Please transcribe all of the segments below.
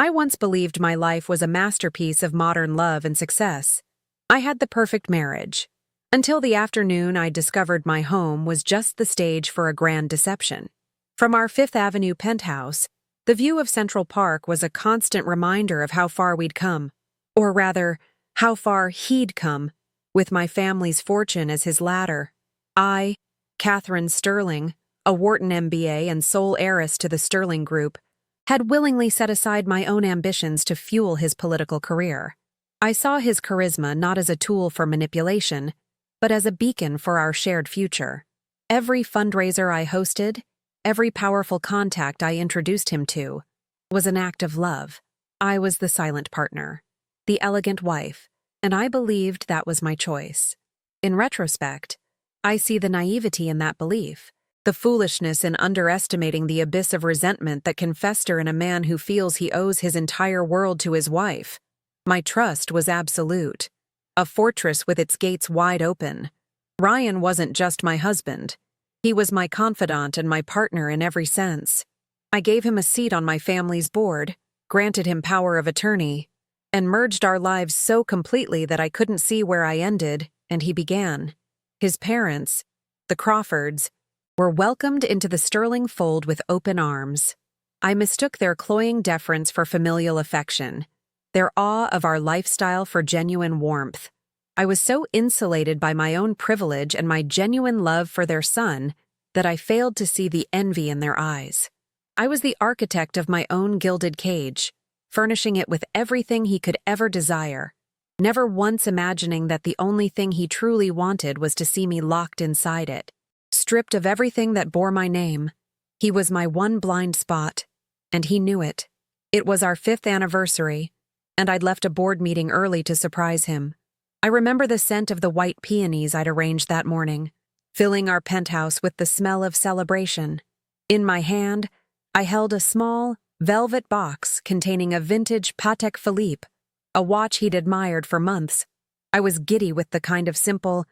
I once believed my life was a masterpiece of modern love and success. I had the perfect marriage. Until the afternoon I discovered my home was just the stage for a grand deception. From our Fifth Avenue penthouse, the view of Central Park was a constant reminder of how far we'd come. Or rather, how far he'd come, with my family's fortune as his ladder. I, Catherine Sterling, a Wharton MBA and sole heiress to the Sterling Group, had willingly set aside my own ambitions to fuel his political career. I saw his charisma not as a tool for manipulation, but as a beacon for our shared future. Every fundraiser I hosted, every powerful contact I introduced him to, was an act of love. I was the silent partner, the elegant wife, and I believed that was my choice. In retrospect, I see the naivety in that belief, the foolishness in underestimating the abyss of resentment that can fester in a man who feels he owes his entire world to his wife. My trust was absolute, a fortress with its gates wide open. Ryan wasn't just my husband. He was my confidant and my partner in every sense. I gave him a seat on my family's board, granted him power of attorney, and merged our lives so completely that I couldn't see where I ended and he began. His parents, the Crawfords, were welcomed into the Sterling fold with open arms. I mistook their cloying deference for familial affection, their awe of our lifestyle for genuine warmth. I was so insulated by my own privilege and my genuine love for their son that I failed to see the envy in their eyes. I was the architect of my own gilded cage, furnishing it with everything he could ever desire, never once imagining that the only thing he truly wanted was to see me locked inside it. Stripped of everything that bore my name, he was my one blind spot, and he knew it. It was our 5th anniversary, and I'd left a board meeting early to surprise him. I remember the scent of the white peonies I'd arranged that morning, filling our penthouse with the smell of celebration. In my hand, I held a small, velvet box containing a vintage Patek Philippe, a watch he'd admired for months. I was giddy with the kind of simple,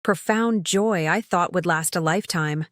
profound joy I thought would last a lifetime.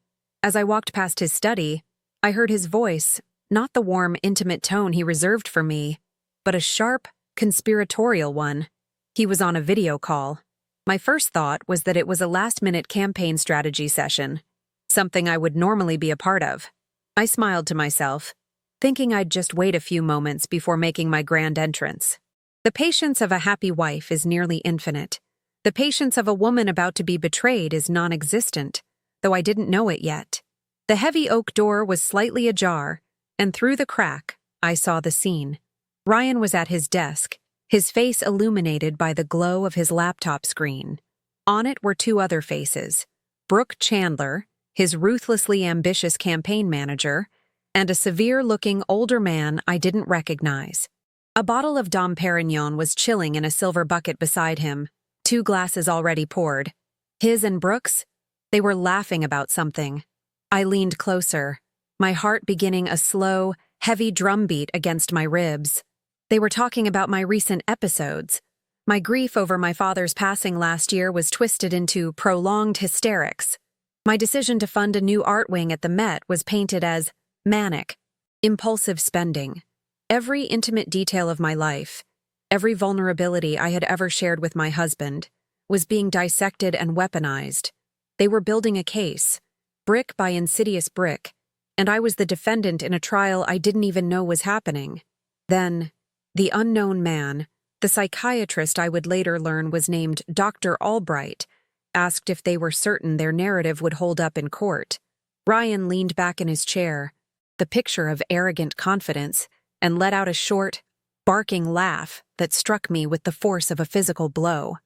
As I walked past his study, I heard his voice, not the warm, intimate tone he reserved for me, but a sharp, conspiratorial one. He was on a video call. My first thought was that it was a last-minute campaign strategy session, something I would normally be a part of. I smiled to myself, thinking I'd just wait a few moments before making my grand entrance. The patience of a happy wife is nearly infinite. The patience of a woman about to be betrayed is non-existent, though I didn't know it yet. The heavy oak door was slightly ajar, and through the crack, I saw the scene. Ryan was at his desk, his face illuminated by the glow of his laptop screen. On it were 2 other faces, Brooke Chandler, his ruthlessly ambitious campaign manager, and a severe-looking older man I didn't recognize. A bottle of Dom Perignon was chilling in a silver bucket beside him, 2 glasses already poured. His and Brooke's, they were laughing about something. I leaned closer, my heart beginning a slow, heavy drumbeat against my ribs. They were talking about my recent episodes. My grief over my father's passing last year was twisted into prolonged hysterics. My decision to fund a new art wing at the Met was painted as manic, impulsive spending. Every intimate detail of my life, every vulnerability I had ever shared with my husband, was being dissected and weaponized. They were building a case, brick by insidious brick, and I was the defendant in a trial I didn't even know was happening. Then, the unknown man, the psychiatrist I would later learn was named Dr. Albright, asked if they were certain their narrative would hold up in court. Ryan leaned back in his chair, the picture of arrogant confidence, and let out a short, barking laugh that struck me with the force of a physical blow.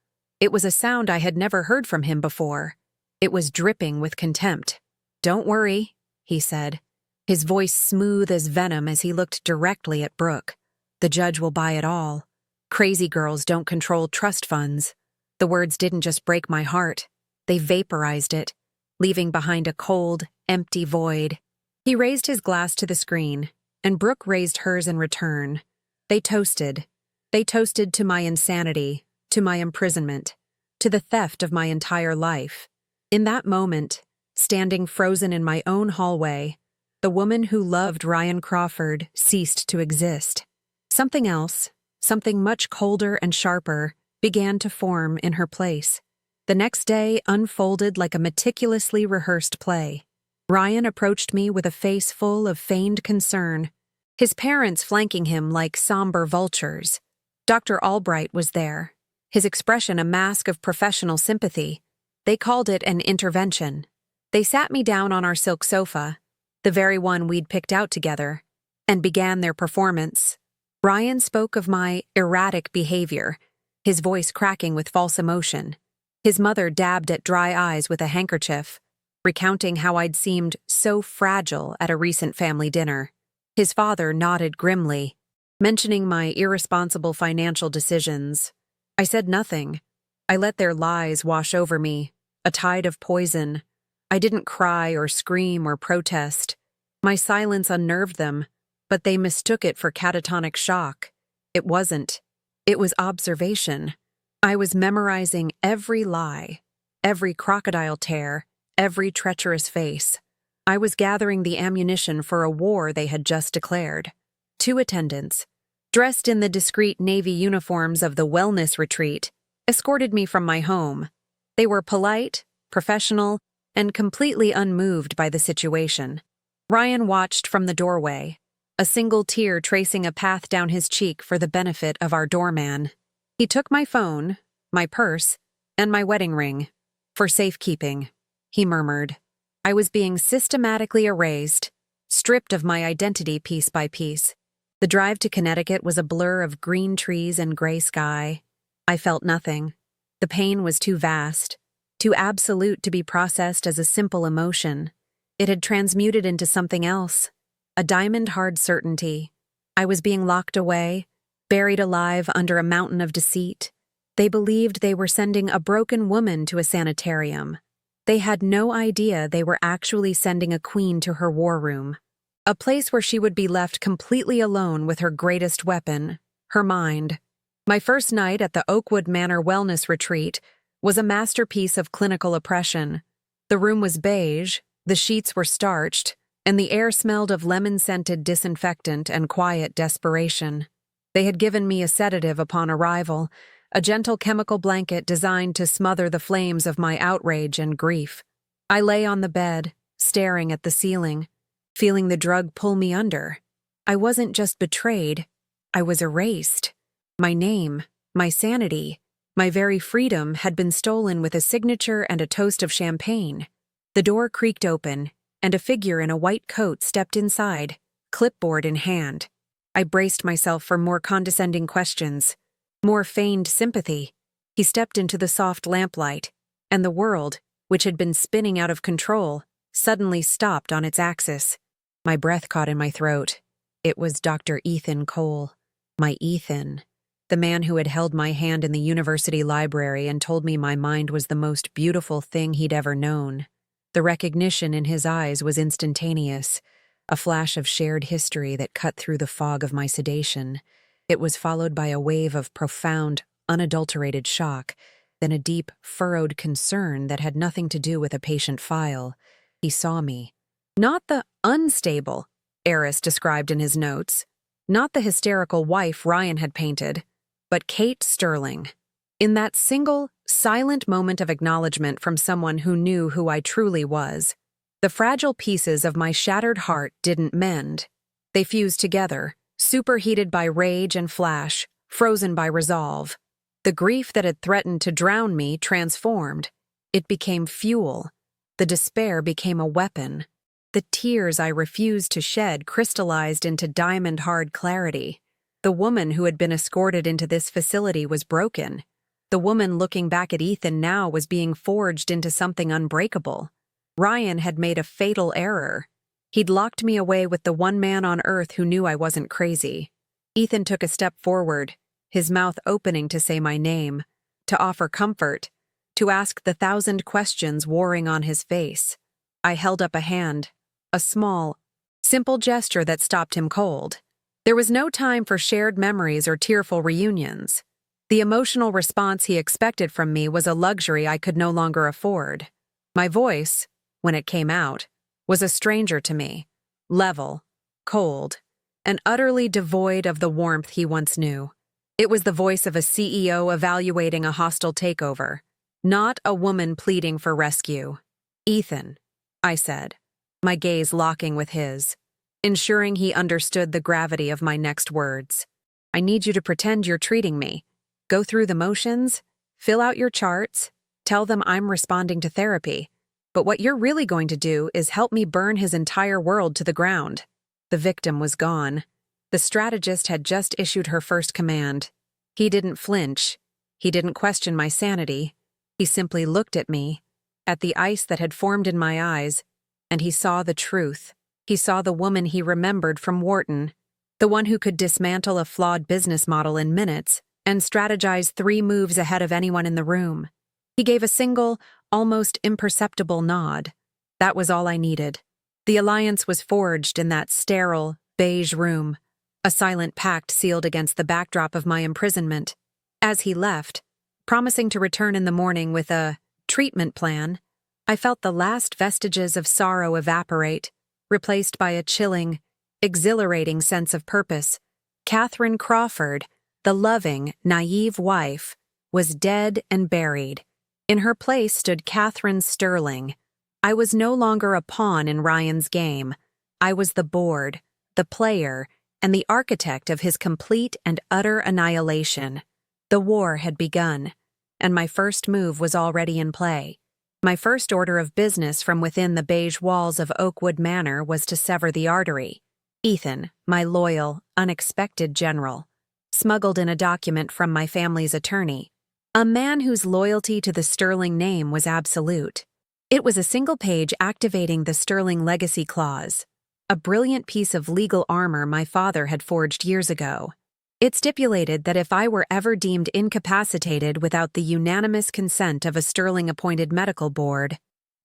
It was a sound I had never heard from him before. It was dripping with contempt. "Don't worry," he said, his voice smooth as venom as he looked directly at Brooke. "The judge will buy it all. Crazy girls don't control trust funds." The words didn't just break my heart. They vaporized it, leaving behind a cold, empty void. He raised his glass to the screen, and Brooke raised hers in return. They toasted. They toasted to my insanity, to my imprisonment, to the theft of my entire life. In that moment, standing frozen in my own hallway, the woman who loved Ryan Crawford ceased to exist. Something else, something much colder and sharper, began to form in her place. The next day unfolded like a meticulously rehearsed play. Ryan approached me with a face full of feigned concern, his parents flanking him like somber vultures. Dr. Albright was there, his expression a mask of professional sympathy. They called it an intervention. They sat me down on our silk sofa, the very one we'd picked out together, and began their performance. Ryan spoke of my erratic behavior, his voice cracking with false emotion. His mother dabbed at dry eyes with a handkerchief, recounting how I'd seemed so fragile at a recent family dinner. His father nodded grimly, mentioning my irresponsible financial decisions. I said nothing. I let their lies wash over me, a tide of poison. I didn't cry or scream or protest. My silence unnerved them, but they mistook it for catatonic shock. It wasn't. It was observation. I was memorizing every lie, every crocodile tear, every treacherous face. I was gathering the ammunition for a war they had just declared. 2 attendants, dressed in the discreet Navy uniforms of the wellness retreat, escorted me from my home. They were polite, professional, and completely unmoved by the situation. Ryan watched from the doorway, a single tear tracing a path down his cheek for the benefit of our doorman. He took my phone, my purse, and my wedding ring. For safekeeping, he murmured. I was being systematically erased, stripped of my identity piece by piece. The drive to Connecticut was a blur of green trees and gray sky. I felt nothing. The pain was too vast, too absolute to be processed as a simple emotion. It had transmuted into something else, a diamond-hard certainty. I was being locked away, buried alive under a mountain of deceit. They believed they were sending a broken woman to a sanitarium. They had no idea they were actually sending a queen to her war room, a place where she would be left completely alone with her greatest weapon, her mind. My first night at the Oakwood Manor Wellness Retreat was a masterpiece of clinical oppression. The room was beige, the sheets were starched, and the air smelled of lemon-scented disinfectant and quiet desperation. They had given me a sedative upon arrival, a gentle chemical blanket designed to smother the flames of my outrage and grief. I lay on the bed, staring at the ceiling, feeling the drug pull me under. I wasn't just betrayed, I was erased. My name, my sanity, my very freedom had been stolen with a signature and a toast of champagne. The door creaked open, and a figure in a white coat stepped inside, clipboard in hand. I braced myself for more condescending questions, more feigned sympathy. He stepped into the soft lamplight, and the world, which had been spinning out of control, suddenly stopped on its axis. My breath caught in my throat. It was Dr. Ethan Cole, my Ethan, the man who had held my hand in the university library and told me my mind was the most beautiful thing he'd ever known. The recognition in his eyes was instantaneous, a flash of shared history that cut through the fog of my sedation. It was followed by a wave of profound, unadulterated shock, then a deep, furrowed concern that had nothing to do with a patient file. He saw me. Not the unstable heiress described in his notes, not the hysterical wife Ryan had painted, but Kate Sterling. In that single, silent moment of acknowledgement from someone who knew who I truly was, the fragile pieces of my shattered heart didn't mend. They fused together, superheated by rage and flash, frozen by resolve. The grief that had threatened to drown me transformed. It became fuel. The despair became a weapon. The tears I refused to shed crystallized into diamond-hard clarity. The woman who had been escorted into this facility was broken. The woman looking back at Ethan now was being forged into something unbreakable. Ryan had made a fatal error. He'd locked me away with the one man on earth who knew I wasn't crazy. Ethan took a step forward, his mouth opening to say my name, to offer comfort, to ask the 1,000 questions warring on his face. I held up a hand, a small, simple gesture that stopped him cold. There was no time for shared memories or tearful reunions. The emotional response he expected from me was a luxury I could no longer afford. My voice, when it came out, was a stranger to me, level, cold. and utterly devoid of the warmth he once knew. It was the voice of a CEO evaluating a hostile takeover, not a woman pleading for rescue. "Ethan," I said, my gaze locking with his, ensuring he understood the gravity of my next words. "I need you to pretend you're treating me. Go through the motions, fill out your charts, tell them I'm responding to therapy. But what you're really going to do is help me burn his entire world to the ground." The victim was gone. The strategist had just issued her first command. He didn't flinch. He didn't question my sanity. He simply looked at me, at the ice that had formed in my eyes, and he saw the truth. He saw the woman he remembered from Wharton, the one who could dismantle a flawed business model in minutes and strategize 3 moves ahead of anyone in the room. He gave a single, almost imperceptible nod. That was all I needed. The alliance was forged in that sterile, beige room, a silent pact sealed against the backdrop of my imprisonment. As he left, promising to return in the morning with a treatment plan, I felt the last vestiges of sorrow evaporate, replaced by a chilling, exhilarating sense of purpose. Catherine Crawford, the loving, naive wife, was dead and buried. In her place stood Catherine Sterling. I was no longer a pawn in Ryan's game. I was the board, the player, and the architect of his complete and utter annihilation. The war had begun, and my first move was already in play. My first order of business from within the beige walls of Oakwood Manor was to sever the artery. Ethan, my loyal, unexpected general, smuggled in a document from my family's attorney, a man whose loyalty to the Sterling name was absolute. It was a single page activating the Sterling Legacy Clause, a brilliant piece of legal armor my father had forged years ago. It stipulated that if I were ever deemed incapacitated without the unanimous consent of a Sterling-appointed medical board,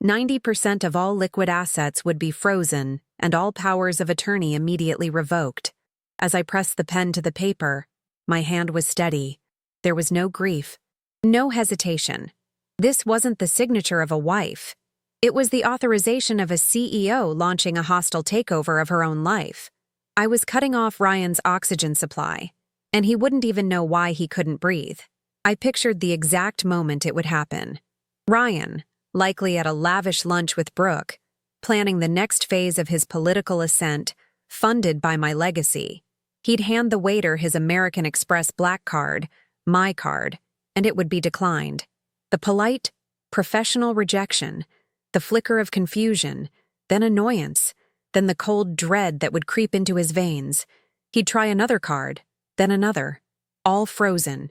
90% of all liquid assets would be frozen and all powers of attorney immediately revoked. As I pressed the pen to the paper, my hand was steady. There was no grief, no hesitation. This wasn't the signature of a wife. It was the authorization of a CEO launching a hostile takeover of her own life. I was cutting off Ryan's oxygen supply, and he wouldn't even know why he couldn't breathe. I pictured the exact moment it would happen. Ryan, likely at a lavish lunch with Brooke, planning the next phase of his political ascent, funded by my legacy. He'd hand the waiter his American Express black card, my card, and it would be declined. The polite, professional rejection, the flicker of confusion, then annoyance, then the cold dread that would creep into his veins. He'd try another card, then another, all frozen.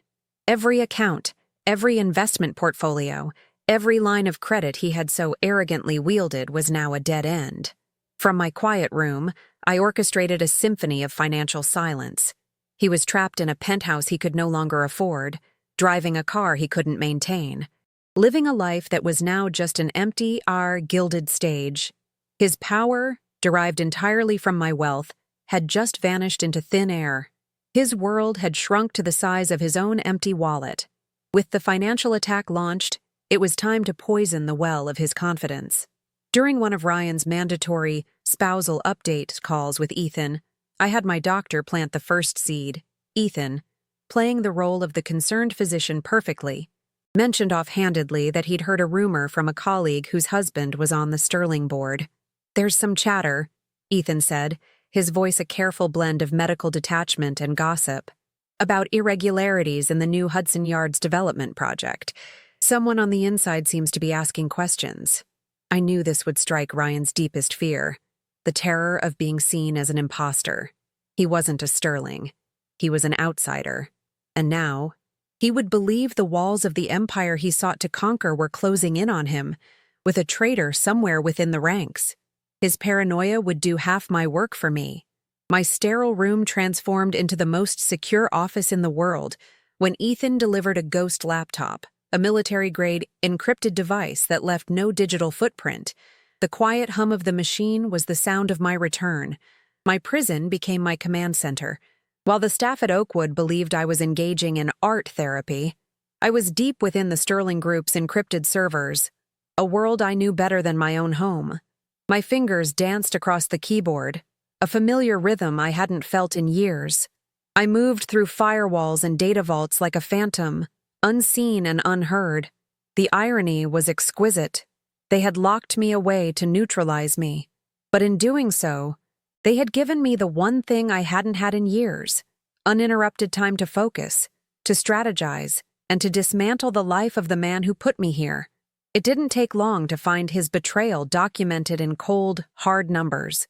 Every account, every investment portfolio, every line of credit he had so arrogantly wielded was now a dead end. From my quiet room, I orchestrated a symphony of financial silence. He was trapped in a penthouse he could no longer afford, driving a car he couldn't maintain, living a life that was now just an empty, gilded stage. His power, derived entirely from my wealth, had just vanished into thin air. His world had shrunk to the size of his own empty wallet. With the financial attack launched, it was time to poison the well of his confidence. During one of Ryan's mandatory spousal update calls with Ethan, I had my doctor plant the first seed. Ethan, playing the role of the concerned physician perfectly, mentioned offhandedly that he'd heard a rumor from a colleague whose husband was on the Sterling board. "There's some chatter," Ethan said, his voice a careful blend of medical detachment and gossip, "about irregularities in the new Hudson Yards development project. Someone on the inside seems to be asking questions." I knew this would strike Ryan's deepest fear, the terror of being seen as an imposter. He wasn't a Sterling. He was an outsider. And now, he would believe the walls of the empire he sought to conquer were closing in on him, with a traitor somewhere within the ranks. His paranoia would do half my work for me. My sterile room transformed into the most secure office in the world when Ethan delivered a ghost laptop, a military-grade, encrypted device that left no digital footprint. The quiet hum of the machine was the sound of my return. My prison became my command center. While the staff at Oakwood believed I was engaging in art therapy, I was deep within the Sterling Group's encrypted servers, a world I knew better than my own home. My fingers danced across the keyboard, a familiar rhythm I hadn't felt in years. I moved through firewalls and data vaults like a phantom, unseen and unheard. The irony was exquisite. They had locked me away to neutralize me. But in doing so, they had given me the one thing I hadn't had in years: uninterrupted time to focus, to strategize, and to dismantle the life of the man who put me here. It didn't take long to find his betrayal documented in cold, hard numbers.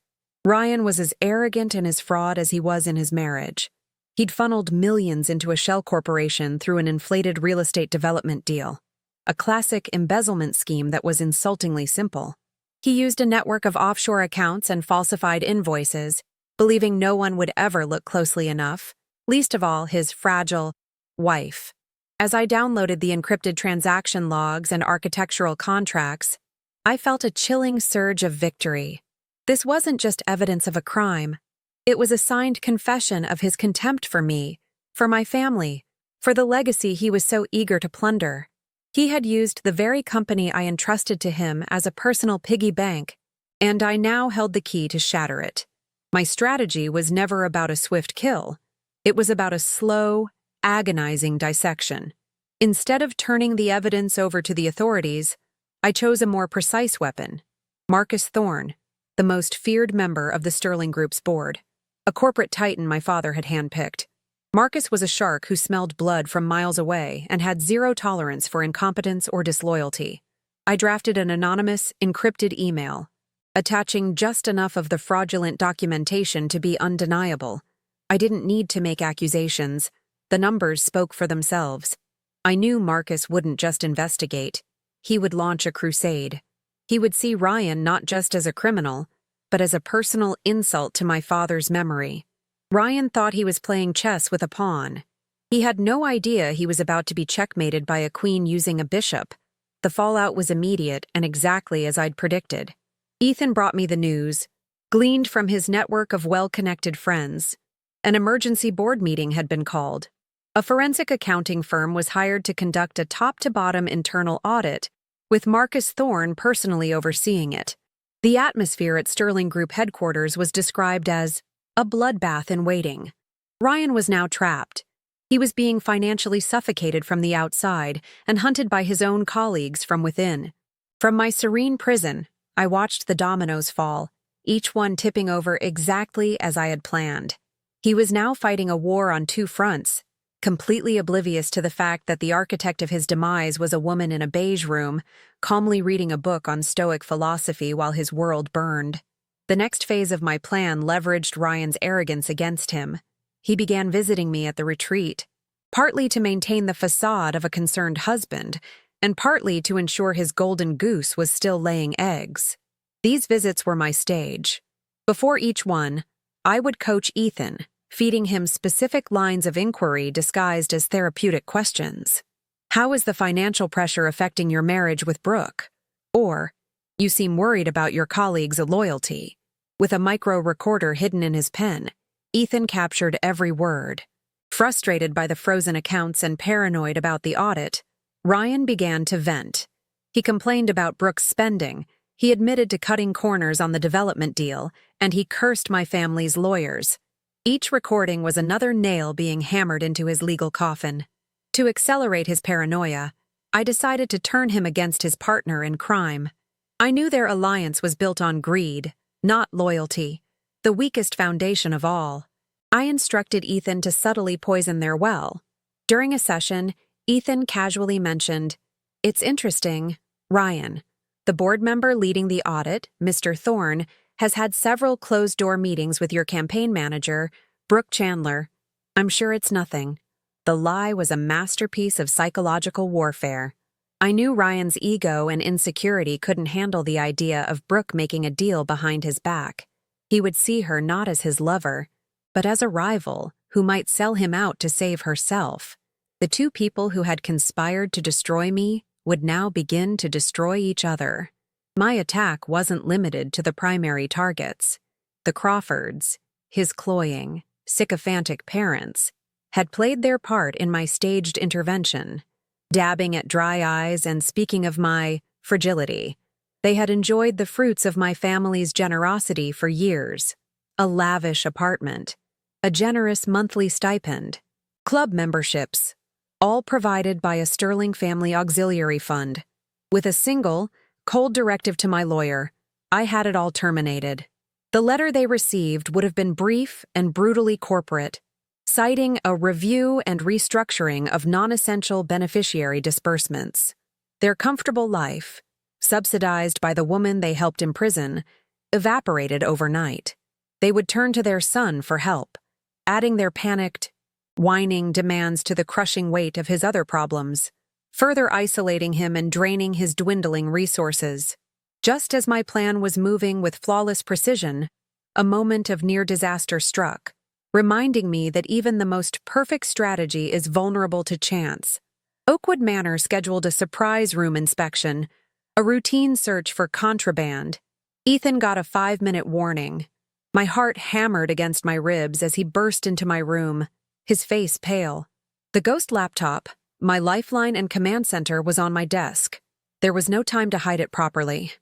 Ryan was as arrogant in his fraud as he was in his marriage. He'd funneled millions into a shell corporation through an inflated real estate development deal, a classic embezzlement scheme that was insultingly simple. He used a network of offshore accounts and falsified invoices, believing no one would ever look closely enough, least of all his fragile wife. As I downloaded the encrypted transaction logs and architectural contracts, I felt a chilling surge of victory. This wasn't just evidence of a crime. It was a signed confession of his contempt for me, for my family, for the legacy he was so eager to plunder. He had used the very company I entrusted to him as a personal piggy bank, and I now held the key to shatter it. My strategy was never about a swift kill. It was about a slow, agonizing dissection. Instead of turning the evidence over to the authorities, I chose a more precise weapon: Marcus Thorne, the most feared member of the Sterling Group's board, a corporate titan my father had handpicked. Marcus was a shark who smelled blood from miles away and had zero tolerance for incompetence or disloyalty. I drafted an anonymous, encrypted email, attaching just enough of the fraudulent documentation to be undeniable. I didn't need to make accusations. The numbers spoke for themselves. I knew Marcus wouldn't just investigate. He would launch a crusade. He would see Ryan not just as a criminal, but as a personal insult to my father's memory. Ryan thought he was playing chess with a pawn. He had no idea he was about to be checkmated by a queen using a bishop. The fallout was immediate and exactly as I'd predicted. Ethan brought me the news, gleaned from his network of well-connected friends. An emergency board meeting had been called. A forensic accounting firm was hired to conduct a top-to-bottom internal audit, with Marcus Thorne personally overseeing it. The atmosphere at Sterling Group headquarters was described as a bloodbath in waiting. Ryan was now trapped. He was being financially suffocated from the outside and hunted by his own colleagues from within. From my serene prison, I watched the dominoes fall, each one tipping over exactly as I had planned. He was now fighting a war on two fronts, completely oblivious to the fact that the architect of his demise was a woman in a beige room, calmly reading a book on Stoic philosophy while his world burned. The next phase of my plan leveraged Ryan's arrogance against him. He began visiting me at the retreat, partly to maintain the facade of a concerned husband, and partly to ensure his golden goose was still laying eggs. These visits were my stage. Before each one, I would coach Ethan, feeding him specific lines of inquiry disguised as therapeutic questions. How is the financial pressure affecting your marriage with Brooke? Or, you seem worried about your colleague's loyalty. With a micro recorder hidden in his pen, Ethan captured every word. Frustrated by the frozen accounts and paranoid about the audit, Ryan began to vent. He complained about Brooke's spending, he admitted to cutting corners on the development deal, and he cursed my family's lawyers. Each recording was another nail being hammered into his legal coffin. To accelerate his paranoia, I decided to turn him against his partner in crime. I knew their alliance was built on greed, not loyalty, the weakest foundation of all. I instructed Ethan to subtly poison their well. During a session, Ethan casually mentioned, "It's interesting, Ryan, the board member leading the audit, Mr. Thorne, has had several closed-door meetings with your campaign manager, Brooke Chandler. I'm sure it's nothing." The lie was a masterpiece of psychological warfare. I knew Ryan's ego and insecurity couldn't handle the idea of Brooke making a deal behind his back. He would see her not as his lover, but as a rival who might sell him out to save herself. The two people who had conspired to destroy me would now begin to destroy each other. My attack wasn't limited to the primary targets. The Crawfords, his cloying, sycophantic parents, had played their part in my staged intervention, dabbing at dry eyes and speaking of my fragility. They had enjoyed the fruits of my family's generosity for years. a lavish apartment, a generous monthly stipend, club memberships, all provided by a Sterling Family Auxiliary Fund. With a single, cold directive to my lawyer, I had it all terminated. The letter they received would have been brief and brutally corporate, citing a review and restructuring of non-essential beneficiary disbursements. Their comfortable life, subsidized by the woman they helped imprison, evaporated overnight. They would turn to their son for help, adding their panicked, whining demands to the crushing weight of his other problems, further isolating him and draining his dwindling resources. Just as my plan was moving with flawless precision, a moment of near disaster struck, reminding me that even the most perfect strategy is vulnerable to chance. Oakwood Manor scheduled a surprise room inspection, a routine search for contraband. Ethan got a 5-minute warning. My heart hammered against my ribs as he burst into my room, his face pale. The ghost laptop, my lifeline and command center, was on my desk. There was no time to hide it properly.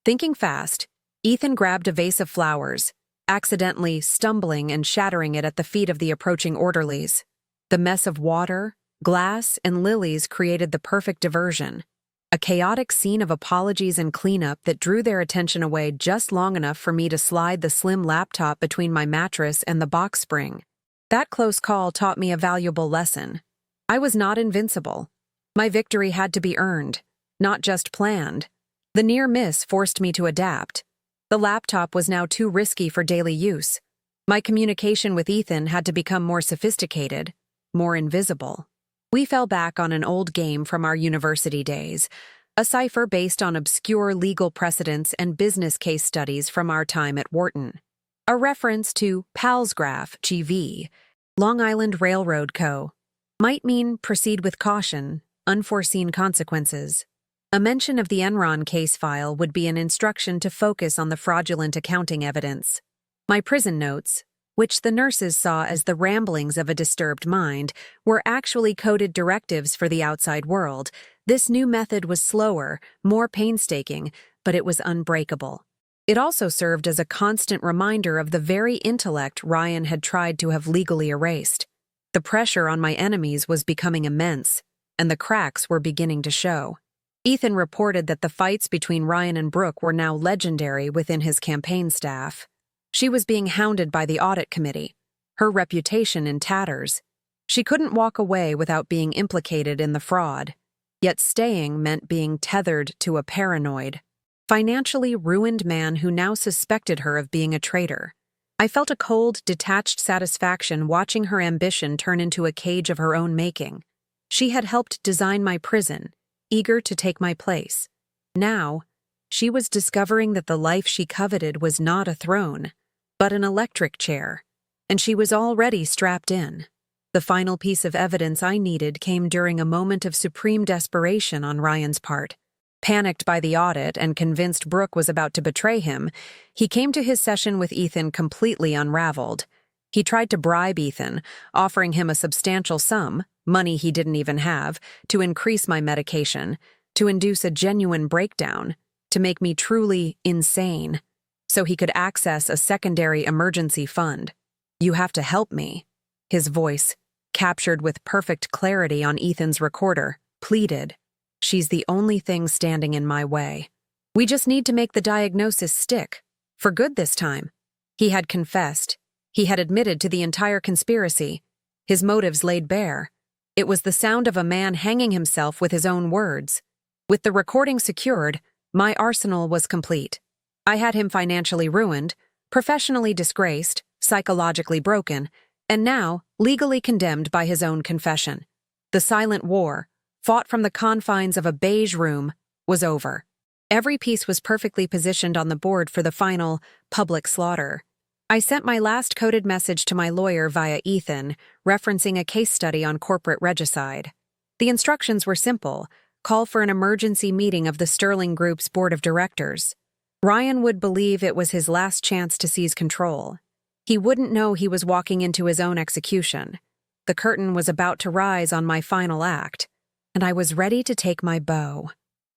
Thinking fast, Ethan grabbed a vase of flowers, accidentally stumbling and shattering it at the feet of the approaching orderlies. The mess of water, glass, and lilies created the perfect diversion, a chaotic scene of apologies and cleanup that drew their attention away just long enough for me to slide the slim laptop between my mattress and the box spring. That close call taught me a valuable lesson. I was not invincible. My victory had to be earned, not just planned. The near miss forced me to adapt. The laptop was now too risky for daily use. My communication with Ethan had to become more sophisticated, more invisible. We fell back on an old game from our university days, a cipher based on obscure legal precedents and business case studies from our time at Wharton. A reference to Palsgraph GV, Long Island Railroad Co., might mean proceed with caution, unforeseen consequences. A mention of the Enron case file would be an instruction to focus on the fraudulent accounting evidence. My prison notes, which the nurses saw as the ramblings of a disturbed mind, were actually coded directives for the outside world. This new method was slower, more painstaking, but it was unbreakable. It also served as a constant reminder of the very intellect Ryan had tried to have legally erased. The pressure on my enemies was becoming immense, and the cracks were beginning to show. Ethan reported that the fights between Ryan and Brooke were now legendary within his campaign staff. She was being hounded by the audit committee, her reputation in tatters. She couldn't walk away without being implicated in the fraud, yet staying meant being tethered to a paranoid, financially ruined man who now suspected her of being a traitor. I felt a cold, detached satisfaction watching her ambition turn into a cage of her own making. She had helped design my prison, eager to take my place. Now, she was discovering that the life she coveted was not a throne, but an electric chair, and she was already strapped in. The final piece of evidence I needed came during a moment of supreme desperation on Ryan's part. Panicked by the audit and convinced Brooke was about to betray him, he came to his session with Ethan completely unraveled. He tried to bribe Ethan, offering him a substantial sum, money he didn't even have, to increase my medication, to induce a genuine breakdown, to make me truly insane, so he could access a secondary emergency fund. "You have to help me," his voice, captured with perfect clarity on Ethan's recorder, pleaded. "She's the only thing standing in my way. We just need to make the diagnosis stick, for good this time." He had confessed. He had admitted to the entire conspiracy, his motives laid bare. It was the sound of a man hanging himself with his own words. With the recording secured, my arsenal was complete. I had him financially ruined, professionally disgraced, psychologically broken, and now legally condemned by his own confession. The silent war, fought from the confines of a beige room, was over. Every piece was perfectly positioned on the board for the final, public slaughter. I sent my last coded message to my lawyer via Ethan, referencing a case study on corporate regicide. The instructions were simple: call for an emergency meeting of the Sterling Group's board of directors. Ryan would believe it was his last chance to seize control. He wouldn't know he was walking into his own execution. The curtain was about to rise on my final act, and I was ready to take my bow.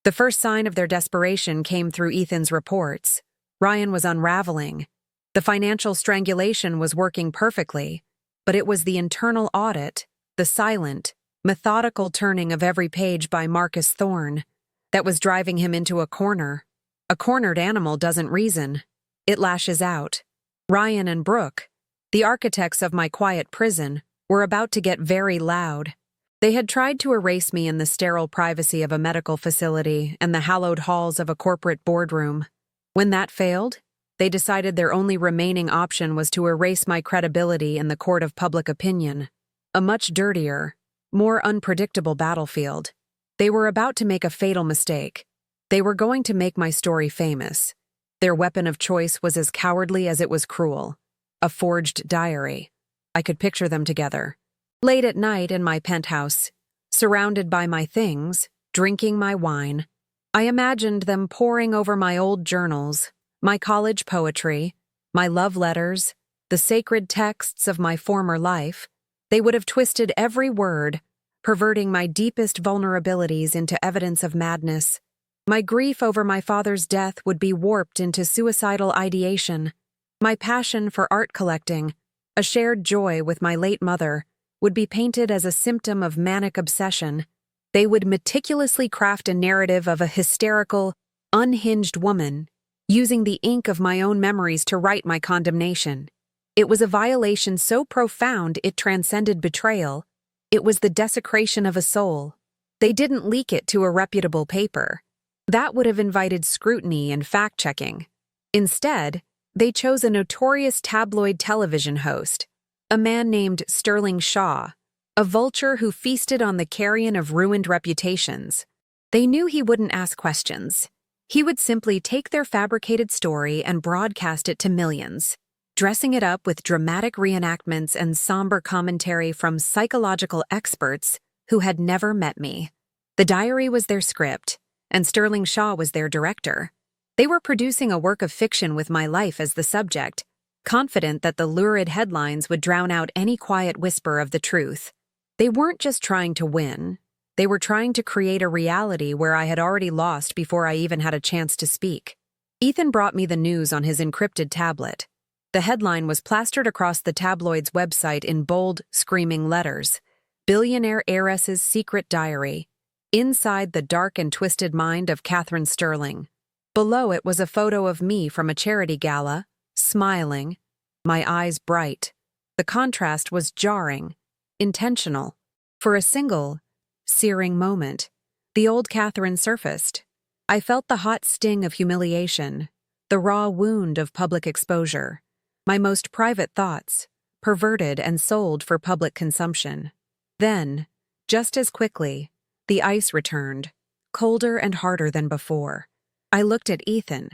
The first sign of their desperation came through Ethan's reports. Ryan was unraveling. The financial strangulation was working perfectly, but it was the internal audit, the silent, methodical turning of every page by Marcus Thorne, that was driving him into a corner. A cornered animal doesn't reason. It lashes out. Ryan and Brooke, the architects of my quiet prison, were about to get very loud. They had tried to erase me in the sterile privacy of a medical facility and the hallowed halls of a corporate boardroom. When that failed, they decided their only remaining option was to erase my credibility in the court of public opinion. A much dirtier, more unpredictable battlefield. They were about to make a fatal mistake. They were going to make my story famous. Their weapon of choice was as cowardly as it was cruel. A forged diary. I could picture them together. Late at night in my penthouse, surrounded by my things, drinking my wine, I imagined them poring over my old journals, my college poetry, my love letters, the sacred texts of my former life. They would have twisted every word, perverting my deepest vulnerabilities into evidence of madness. My grief over my father's death would be warped into suicidal ideation. My passion for art collecting, a shared joy with my late mother, would be painted as a symptom of manic obsession. They would meticulously craft a narrative of a hysterical, unhinged woman, using the ink of my own memories to write my condemnation. It was a violation so profound it transcended betrayal. It was the desecration of a soul. They didn't leak it to a reputable paper. That would have invited scrutiny and fact-checking. Instead, they chose a notorious tabloid television host, a man named Sterling Shaw, a vulture who feasted on the carrion of ruined reputations. They knew he wouldn't ask questions. He would simply take their fabricated story and broadcast it to millions, dressing it up with dramatic reenactments and somber commentary from psychological experts who had never met me. The diary was their script, and Sterling Shaw was their director. They were producing a work of fiction with my life as the subject, confident that the lurid headlines would drown out any quiet whisper of the truth. They weren't just trying to win. They were trying to create a reality where I had already lost before I even had a chance to speak. Ethan brought me the news on his encrypted tablet. The headline was plastered across the tabloid's website in bold, screaming letters. Billionaire heiress's secret diary. Inside the dark and twisted mind of Catherine Sterling. Below it was a photo of me from a charity gala, smiling, my eyes bright. The contrast was jarring, intentional. For a single, searing moment, the old Catherine surfaced. I felt the hot sting of humiliation, the raw wound of public exposure, my most private thoughts, perverted and sold for public consumption. Then, just as quickly, the ice returned, colder and harder than before. I looked at Ethan,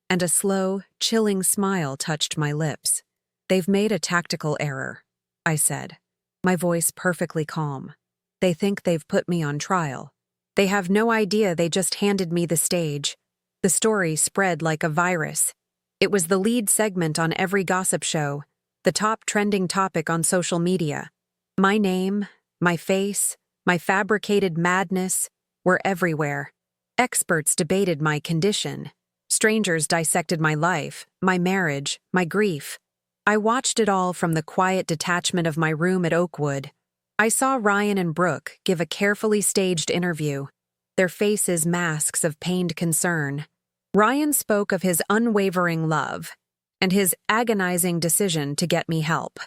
and a slow, chilling smile touched my lips. "They've made a tactical error," I said, my voice perfectly calm. "They think they've put me on trial. They have no idea they just handed me the stage." The story spread like a virus. It was the lead segment on every gossip show, the top trending topic on social media. My name, my face, my fabricated madness were everywhere. Experts debated my condition. Strangers dissected my life, my marriage, my grief. I watched it all from the quiet detachment of my room at Oakwood. I saw Ryan and Brooke give a carefully staged interview, their faces masks of pained concern. Ryan spoke of his unwavering love and his agonizing decision to get me help.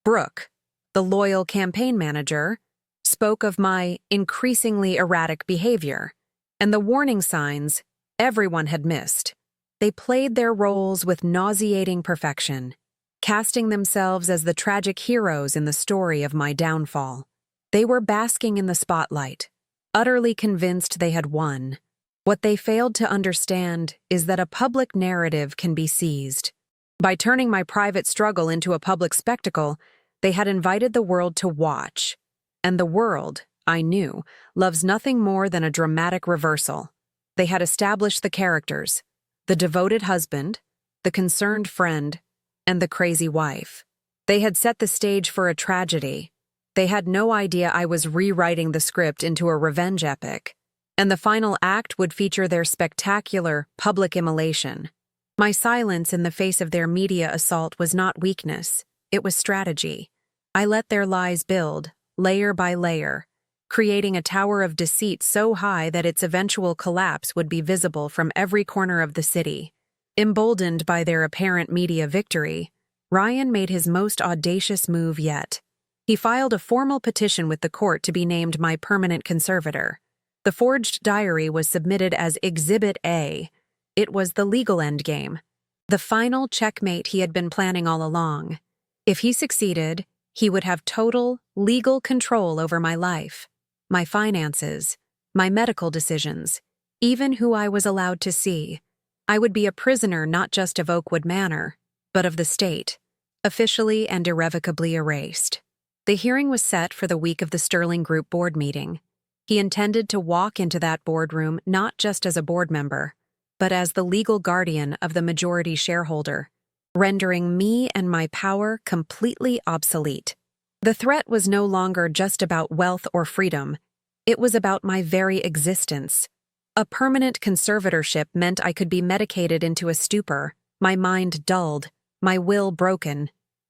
Brooke, the loyal campaign manager, spoke of my increasingly erratic behavior and the warning signs everyone had missed. They played their roles with nauseating perfection, casting themselves as the tragic heroes in the story of my downfall. They were basking in the spotlight, utterly convinced they had won. What they failed to understand is that a public narrative can be seized. By turning my private struggle into a public spectacle, they had invited the world to watch. And the world, I knew, loves nothing more than a dramatic reversal. They had established the characters, the devoted husband, the concerned friend, and the crazy wife. They had set the stage for a tragedy. They had no idea I was rewriting the script into a revenge epic, and the final act would feature their spectacular public immolation. My silence in the face of their media assault was not weakness, it was strategy. I let their lies build, layer by layer, creating a tower of deceit so high that its eventual collapse would be visible from every corner of the city. Emboldened by their apparent media victory, Ryan made his most audacious move yet. He filed a formal petition with the court to be named my permanent conservator. The forged diary was submitted as Exhibit A. It was the legal endgame, the final checkmate he had been planning all along. If he succeeded, he would have total, legal control over my life, my finances, my medical decisions, even who I was allowed to see. I would be a prisoner not just of Oakwood Manor, but of the state, officially and irrevocably erased. The hearing was set for the week of the Sterling Group board meeting. He intended to walk into that boardroom not just as a board member, but as the legal guardian of the majority shareholder, rendering me and my power completely obsolete. The threat was no longer just about wealth or freedom, it was about my very existence. A permanent conservatorship meant I could be medicated into a stupor, my mind dulled, my will broken.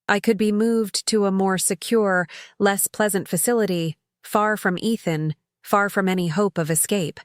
I could be moved to a more secure, less pleasant facility, far from Ethan, far from any hope of escape.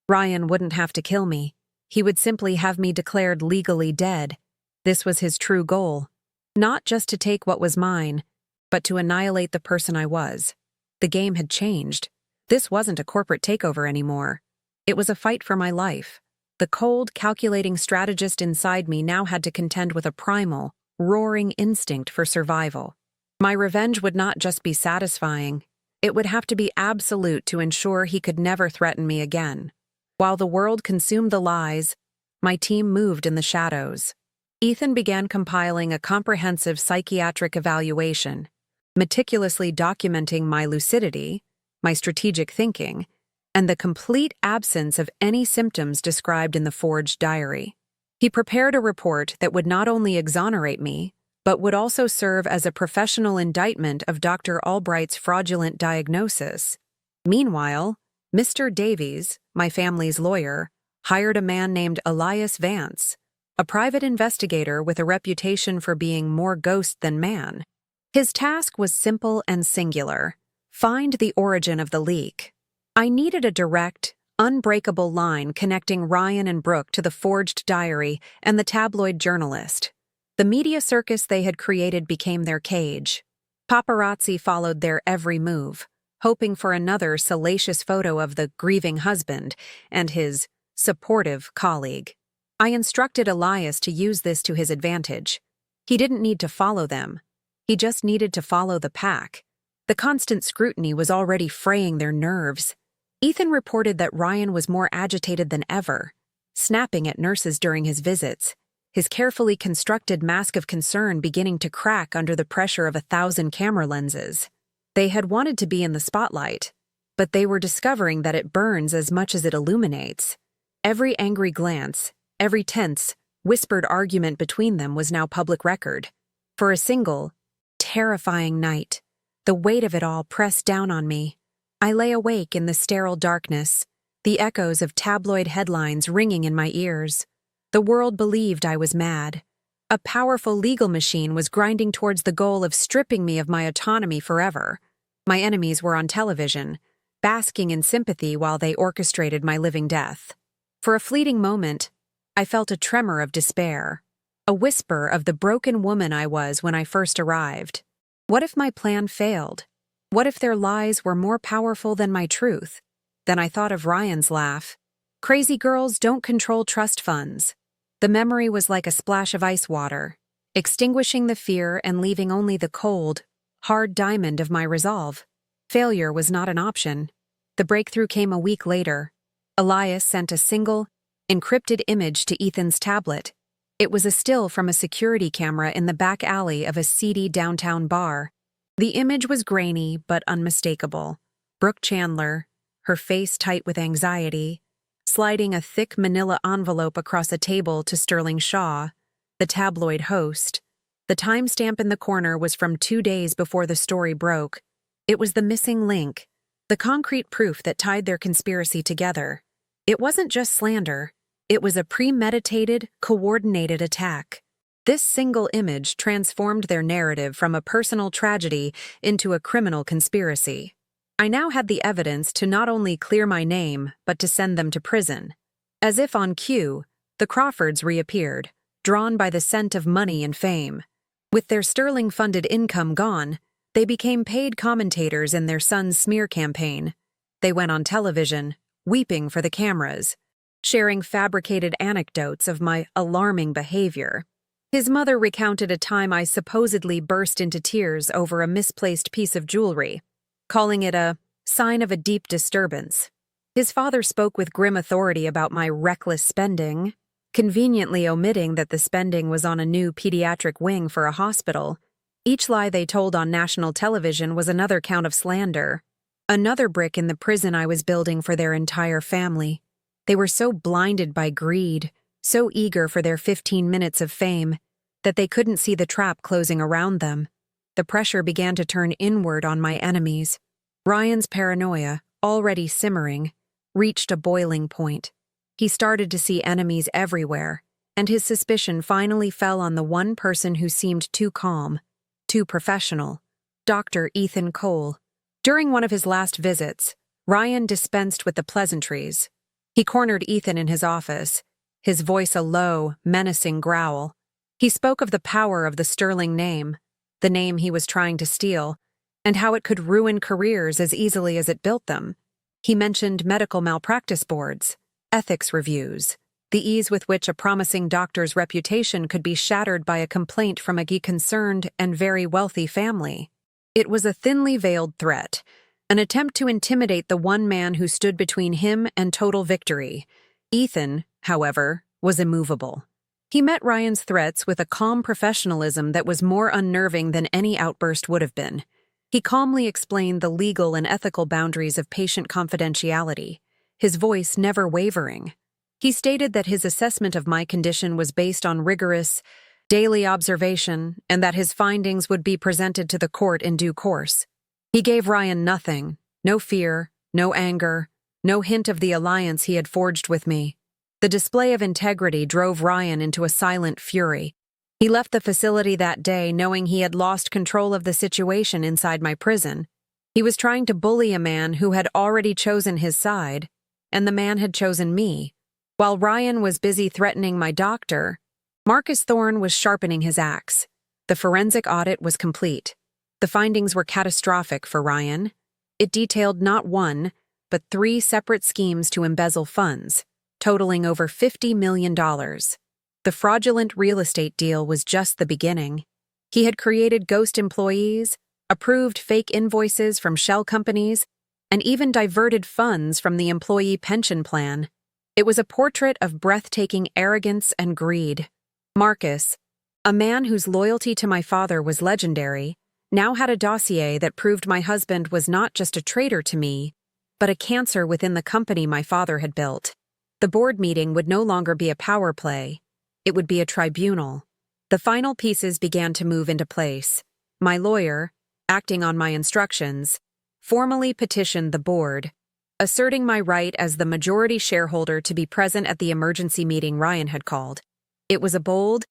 Ryan wouldn't have to kill me. He would simply have me declared legally dead. This was his true goal. Not just to take what was mine, but to annihilate the person I was. The game had changed. This wasn't a corporate takeover anymore. It was a fight for my life. The cold, calculating strategist inside me now had to contend with a primal, roaring instinct for survival. My revenge would not just be satisfying, it would have to be absolute to ensure he could never threaten me again. While the world consumed the lies, my team moved in the shadows. Ethan began compiling a comprehensive psychiatric evaluation, meticulously documenting my lucidity, my strategic thinking, and the complete absence of any symptoms described in the forged diary. He prepared a report that would not only exonerate me, but would also serve as a professional indictment of Dr. Albright's fraudulent diagnosis. Meanwhile, Mr. Davies, my family's lawyer, hired a man named Elias Vance, a private investigator with a reputation for being more ghost than man. His task was simple and singular: find the origin of the leak. I needed a direct, unbreakable line connecting Ryan and Brooke to the forged diary and the tabloid journalist. The media circus they had created became their cage. Paparazzi followed their every move, hoping for another salacious photo of the grieving husband and his supportive colleague. I instructed Elias to use this to his advantage. He didn't need to follow them. He just needed to follow the pack. The constant scrutiny was already fraying their nerves. Ethan reported that Ryan was more agitated than ever, snapping at nurses during his visits, his carefully constructed mask of concern beginning to crack under the pressure of 1,000 camera lenses. They had wanted to be in the spotlight, but they were discovering that it burns as much as it illuminates. Every angry glance, every tense, whispered argument between them was now public record. For a single, terrifying night, the weight of it all pressed down on me. I lay awake in the sterile darkness, the echoes of tabloid headlines ringing in my ears. The world believed I was mad. A powerful legal machine was grinding towards the goal of stripping me of my autonomy forever. My enemies were on television, basking in sympathy while they orchestrated my living death. For a fleeting moment, I felt a tremor of despair, a whisper of the broken woman I was when I first arrived. What if my plan failed? What if their lies were more powerful than my truth? Then I thought of Ryan's laugh. Crazy girls don't control trust funds. The memory was like a splash of ice water, extinguishing the fear and leaving only the cold, hard diamond of my resolve. Failure was not an option. The breakthrough came a week later. Elias sent a single, encrypted image to Ethan's tablet. It was a still from a security camera in the back alley of a seedy downtown bar. The image was grainy but unmistakable. Brooke Chandler, her face tight with anxiety, sliding a thick manila envelope across a table to Sterling Shaw, the tabloid host. The timestamp in the corner was from 2 days before the story broke. It was the missing link, the concrete proof that tied their conspiracy together. It wasn't just slander. It was a premeditated, coordinated attack. This single image transformed their narrative from a personal tragedy into a criminal conspiracy. I now had the evidence to not only clear my name, but to send them to prison. As if on cue, the Crawfords reappeared, drawn by the scent of money and fame. With their sterling-funded income gone, they became paid commentators in their son's smear campaign. They went on television, weeping for the cameras, sharing fabricated anecdotes of my alarming behavior. His mother recounted a time I supposedly burst into tears over a misplaced piece of jewelry, calling it a sign of a deep disturbance. His father spoke with grim authority about my reckless spending, conveniently omitting that the spending was on a new pediatric wing for a hospital. Each lie they told on national television was another count of slander, another brick in the prison I was building for their entire family. They were so blinded by greed, so eager for their 15 minutes of fame, that they couldn't see the trap closing around them. The pressure began to turn inward on my enemies. Ryan's paranoia, already simmering, reached a boiling point. He started to see enemies everywhere, and his suspicion finally fell on the one person who seemed too calm, too professional, Dr. Ethan Cole. During one of his last visits, Ryan dispensed with the pleasantries. He cornered Ethan in his office, his voice a low, menacing growl. He spoke of the power of the sterling name, the name he was trying to steal, and how it could ruin careers as easily as it built them. He mentioned medical malpractice boards, ethics reviews, the ease with which a promising doctor's reputation could be shattered by a complaint from a concerned and very wealthy family. It was a thinly veiled threat, an attempt to intimidate the one man who stood between him and total victory. Ethan, however, was immovable. He met Ryan's threats with a calm professionalism that was more unnerving than any outburst would have been. He calmly explained the legal and ethical boundaries of patient confidentiality, his voice never wavering. He stated that his assessment of my condition was based on rigorous, daily observation and that his findings would be presented to the court in due course. He gave Ryan nothing, no fear, no anger, no hint of the alliance he had forged with me. The display of integrity drove Ryan into a silent fury. He left the facility that day knowing he had lost control of the situation inside my prison. He was trying to bully a man who had already chosen his side, and the man had chosen me. While Ryan was busy threatening my doctor, Marcus Thorne was sharpening his axe. The forensic audit was complete. The findings were catastrophic for Ryan. It detailed not one, but 3 separate schemes to embezzle funds, totaling over $50 million. The fraudulent real estate deal was just the beginning. He had created ghost employees, approved fake invoices from shell companies, and even diverted funds from the employee pension plan. It was a portrait of breathtaking arrogance and greed. Marcus, a man whose loyalty to my father was legendary, now had a dossier that proved my husband was not just a traitor to me, but a cancer within the company my father had built. The board meeting would no longer be a power play. It would be a tribunal. The final pieces began to move into place. My lawyer, acting on my instructions, formally petitioned the board, asserting my right as the majority shareholder to be present at the emergency meeting Ryan had called. It was a bold,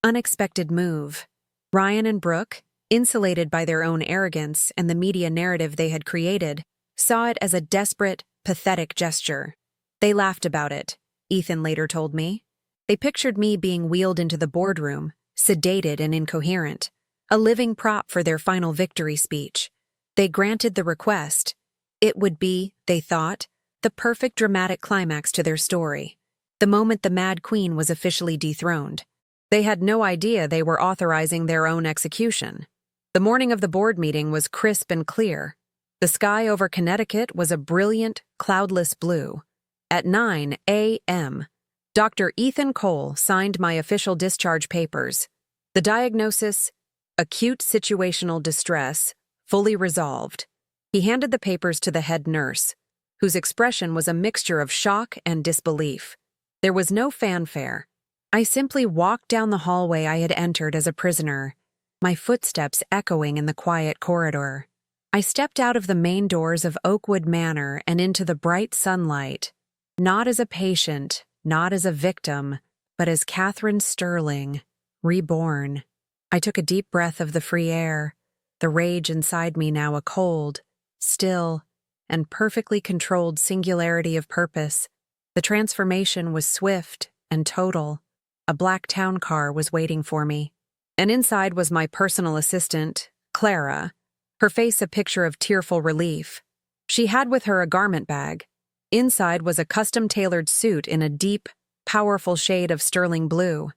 unexpected move. Ryan and Brooke, insulated by their own arrogance and the media narrative they had created, saw it as a desperate, pathetic gesture. They laughed about it, Ethan later told me. They pictured me being wheeled into the boardroom, sedated and incoherent, a living prop for their final victory speech. They granted the request. It would be, they thought, the perfect dramatic climax to their story, the moment the Mad Queen was officially dethroned. They had no idea they were authorizing their own execution. The morning of the board meeting was crisp and clear. The sky over Connecticut was a brilliant, cloudless blue. At 9 a.m., Dr. Ethan Cole signed my official discharge papers. The diagnosis, acute situational distress, fully resolved. He handed the papers to the head nurse, whose expression was a mixture of shock and disbelief. There was no fanfare. I simply walked down the hallway I had entered as a prisoner, my footsteps echoing in the quiet corridor. I stepped out of the main doors of Oakwood Manor and into the bright sunlight, not as a patient, not as a victim, but as Catherine Sterling, reborn. I took a deep breath of the free air, the rage inside me now a cold, still, and perfectly controlled singularity of purpose. The transformation was swift and total. A black town car was waiting for me, and inside was my personal assistant, Clara, her face a picture of tearful relief. She had with her a garment bag. Inside was a custom-tailored suit in a deep, powerful shade of sterling blue.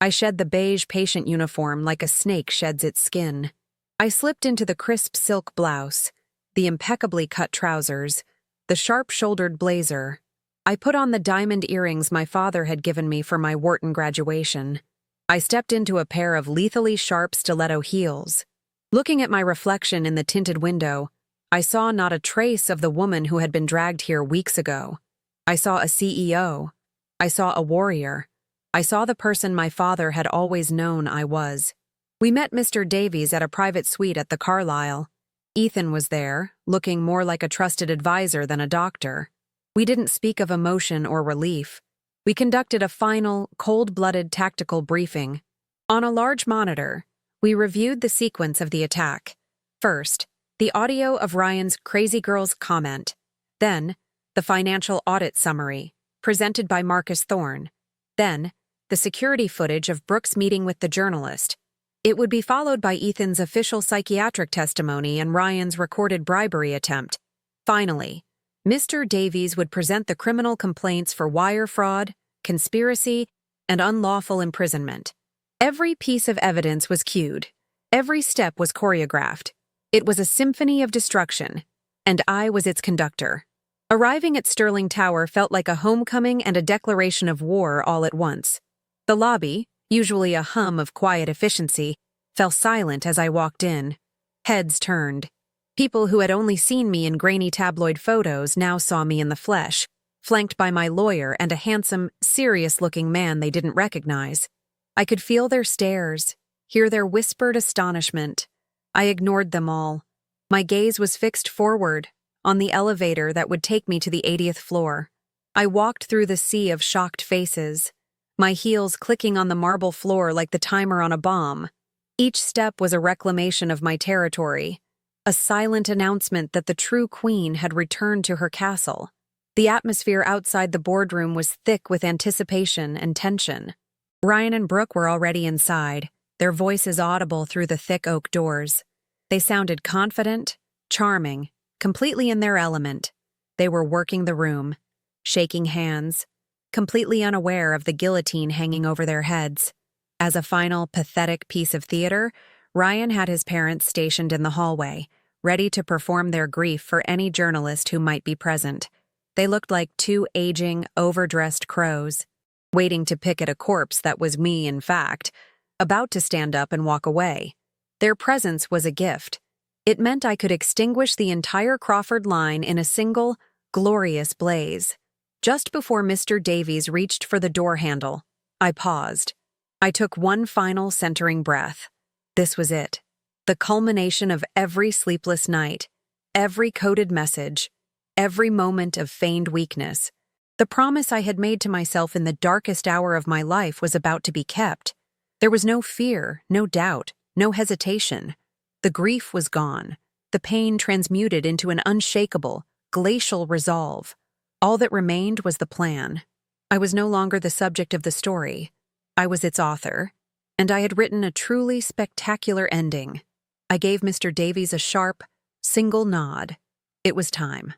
I shed the beige patient uniform like a snake sheds its skin. I slipped into the crisp silk blouse, the impeccably cut trousers, the sharp-shouldered blazer. I put on the diamond earrings my father had given me for my Wharton graduation. I stepped into a pair of lethally sharp stiletto heels. Looking at my reflection in the tinted window, I saw not a trace of the woman who had been dragged here weeks ago. I saw a CEO. I saw a warrior. I saw the person my father had always known I was. We met Mr. Davies at a private suite at the Carlisle. Ethan was there, looking more like a trusted advisor than a doctor. We didn't speak of emotion or relief. We conducted a final, cold-blooded tactical briefing. On a large monitor, we reviewed the sequence of the attack. First, the audio of Ryan's Crazy Girls comment. Then, the financial audit summary, presented by Marcus Thorne. Then, the security footage of Brooks meeting with the journalist. It would be followed by Ethan's official psychiatric testimony and Ryan's recorded bribery attempt. Finally, Mr. Davies would present the criminal complaints for wire fraud, conspiracy, and unlawful imprisonment. Every piece of evidence was cued. Every step was choreographed. It was a symphony of destruction, and I was its conductor. Arriving at Sterling Tower felt like a homecoming and a declaration of war all at once. The lobby, usually a hum of quiet efficiency, fell silent as I walked in. Heads turned. People who had only seen me in grainy tabloid photos now saw me in the flesh, flanked by my lawyer and a handsome, serious-looking man they didn't recognize. I could feel their stares, hear their whispered astonishment. I ignored them all. My gaze was fixed forward, on the elevator that would take me to the 80th floor. I walked through the sea of shocked faces, my heels clicking on the marble floor like the timer on a bomb. Each step was a reclamation of my territory, a silent announcement that the true queen had returned to her castle. The atmosphere outside the boardroom was thick with anticipation and tension. Ryan and Brooke were already inside, their voices audible through the thick oak doors. They sounded confident, charming, completely in their element. They were working the room, shaking hands, completely unaware of the guillotine hanging over their heads. As a final, pathetic piece of theater, Ryan had his parents stationed in the hallway, ready to perform their grief for any journalist who might be present. They looked like two aging, overdressed crows, waiting to pick at a corpse that was me, in fact, about to stand up and walk away. Their presence was a gift. It meant I could extinguish the entire Crawford line in a single, glorious blaze. Just before Mr. Davies reached for the door handle, I paused. I took one final centering breath. This was it. The culmination of every sleepless night, every coded message, every moment of feigned weakness. The promise I had made to myself in the darkest hour of my life was about to be kept. There was no fear, no doubt, no hesitation. The grief was gone, the pain transmuted into an unshakable, glacial resolve. All that remained was the plan. I was no longer the subject of the story. I was its author, and I had written a truly spectacular ending. I gave Mr. Davies a sharp, single nod. It was time.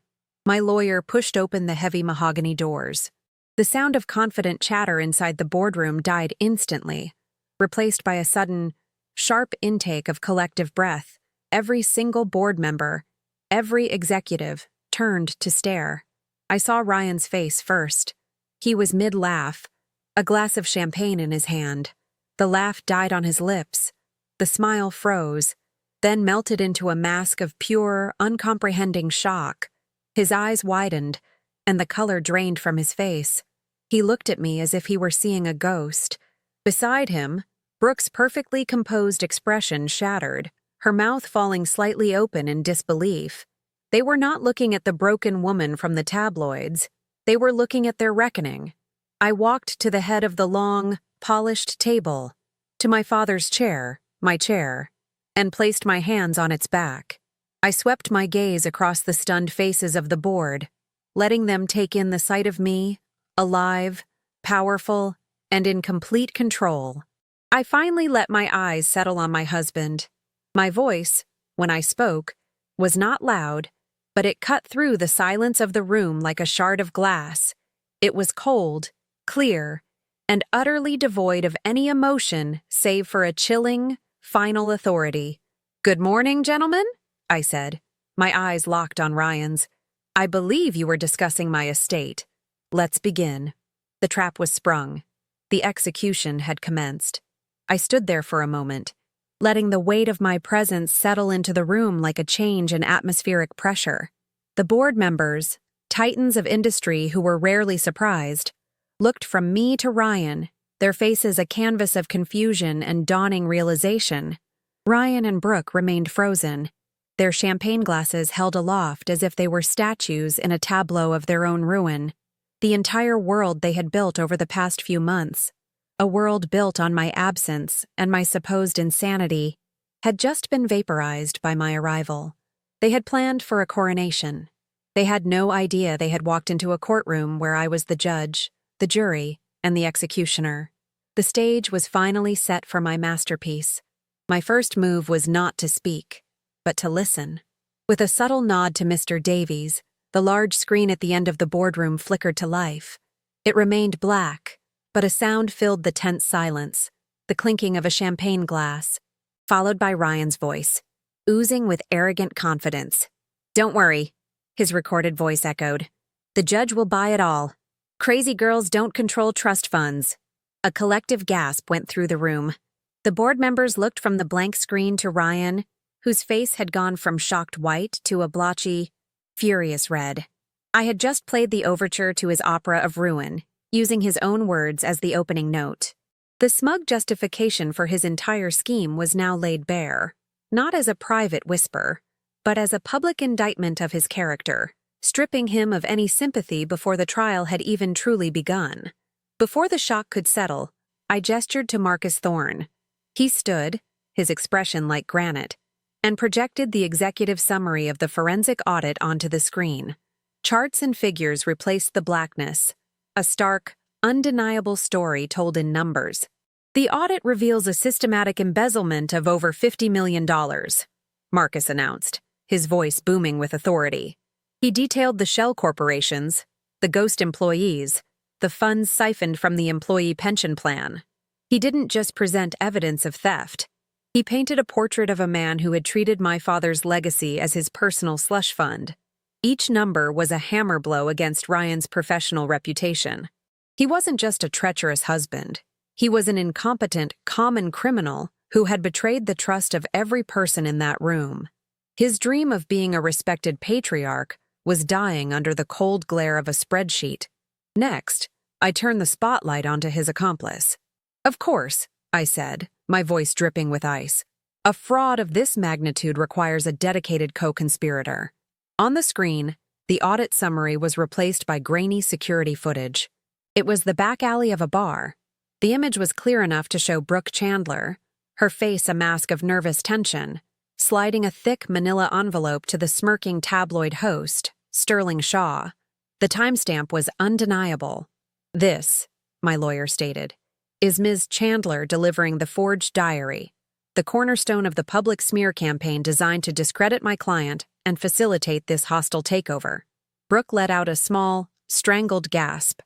My lawyer pushed open the heavy mahogany doors. The sound of confident chatter inside the boardroom died instantly, replaced by a sudden, sharp intake of collective breath. Every single board member, every executive, turned to stare. I saw Ryan's face first. He was mid-laugh, a glass of champagne in his hand. The laugh died on his lips. The smile froze, then melted into a mask of pure, uncomprehending shock. His eyes widened, and the color drained from his face. He looked at me as if he were seeing a ghost. Beside him, Brooke's perfectly composed expression shattered, her mouth falling slightly open in disbelief. They were not looking at the broken woman from the tabloids. They were looking at their reckoning. I walked to the head of the long, polished table, to my father's chair, my chair, and placed my hands on its back. I swept my gaze across the stunned faces of the board, letting them take in the sight of me, alive, powerful, and in complete control. I finally let my eyes settle on my husband. My voice, when I spoke, was not loud, but it cut through the silence of the room like a shard of glass. It was cold, clear, and utterly devoid of any emotion save for a chilling, final authority. "Good morning, gentlemen," I said. My eyes locked on Ryan's. "I believe you were discussing my estate. Let's begin." The trap was sprung. The execution had commenced. I stood there for a moment, letting the weight of my presence settle into the room like a change in atmospheric pressure. The board members, titans of industry who were rarely surprised, looked from me to Ryan, their faces a canvas of confusion and dawning realization. Ryan and Brooke remained frozen, their champagne glasses held aloft as if they were statues in a tableau of their own ruin. The entire world they had built over the past few months, a world built on my absence and my supposed insanity, had just been vaporized by my arrival. They had planned for a coronation. They had no idea they had walked into a courtroom where I was the judge, the jury, and the executioner. The stage was finally set for my masterpiece. My first move was not to speak, but to listen. With a subtle nod to Mr. Davies, the large screen at the end of the boardroom flickered to life. It remained black, but a sound filled the tense silence, the clinking of a champagne glass, followed by Ryan's voice, oozing with arrogant confidence. "Don't worry," his recorded voice echoed. "The judge will buy it all. Crazy girls don't control trust funds." A collective gasp went through the room. The board members looked from the blank screen to Ryan, whose face had gone from shocked white to a blotchy, furious red. I had just played the overture to his opera of ruin, using his own words as the opening note. The smug justification for his entire scheme was now laid bare, not as a private whisper, but as a public indictment of his character, stripping him of any sympathy before the trial had even truly begun. Before the shock could settle, I gestured to Marcus Thorne. He stood, his expression like granite, and projected the executive summary of the forensic audit onto the screen. Charts and figures replaced the blackness, a stark, undeniable story told in numbers. "The audit reveals a systematic embezzlement of over $50 million, Marcus announced, his voice booming with authority. He detailed the shell corporations, the ghost employees, the funds siphoned from the employee pension plan. He didn't just present evidence of theft. He painted a portrait of a man who had treated my father's legacy as his personal slush fund. Each number was a hammer blow against Ryan's professional reputation. He wasn't just a treacherous husband. He was an incompetent, common criminal who had betrayed the trust of every person in that room. His dream of being a respected patriarch was dying under the cold glare of a spreadsheet. Next, I turned the spotlight onto his accomplice. "Of course," I said, my voice dripping with ice. "A fraud of this magnitude requires a dedicated co-conspirator." On the screen, the audit summary was replaced by grainy security footage. It was the back alley of a bar. The image was clear enough to show Brooke Chandler, her face a mask of nervous tension, sliding a thick manila envelope to the smirking tabloid host, Sterling Shaw. The timestamp was undeniable. "This," my lawyer stated, "is Ms. Chandler delivering the forged diary, the cornerstone of the public smear campaign designed to discredit my client and facilitate this hostile takeover." Brooke let out a small, strangled gasp,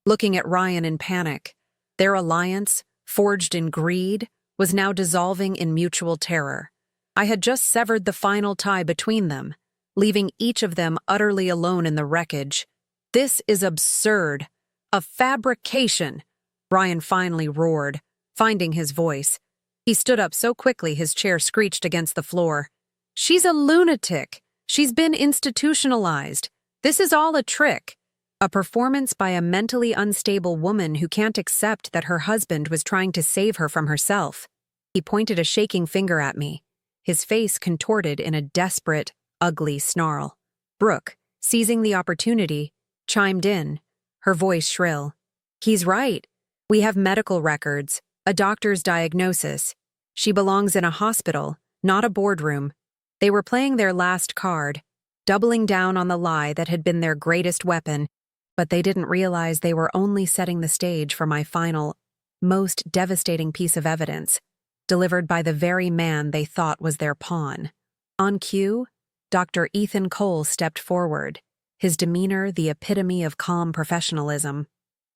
looking at Ryan in panic. Their alliance, forged in greed, was now dissolving in mutual terror. I had just severed the final tie between them, leaving each of them utterly alone in the wreckage. "This is absurd. A fabrication," Ryan finally roared, finding his voice. He stood up so quickly his chair screeched against the floor. "She's a lunatic. She's been institutionalized. This is all a trick. A performance by a mentally unstable woman who can't accept that her husband was trying to save her from herself." He pointed a shaking finger at me, his face contorted in a desperate, ugly snarl. Brooke, seizing the opportunity, chimed in, her voice shrill. He's right. We have medical records, a doctor's diagnosis. She belongs in a hospital, not a boardroom. They were playing their last card, doubling down on the lie that had been their greatest weapon, but they didn't realize they were only setting the stage for my final, most devastating piece of evidence, delivered by the very man they thought was their pawn. On cue, Dr. Ethan Cole stepped forward, his demeanor the epitome of calm professionalism.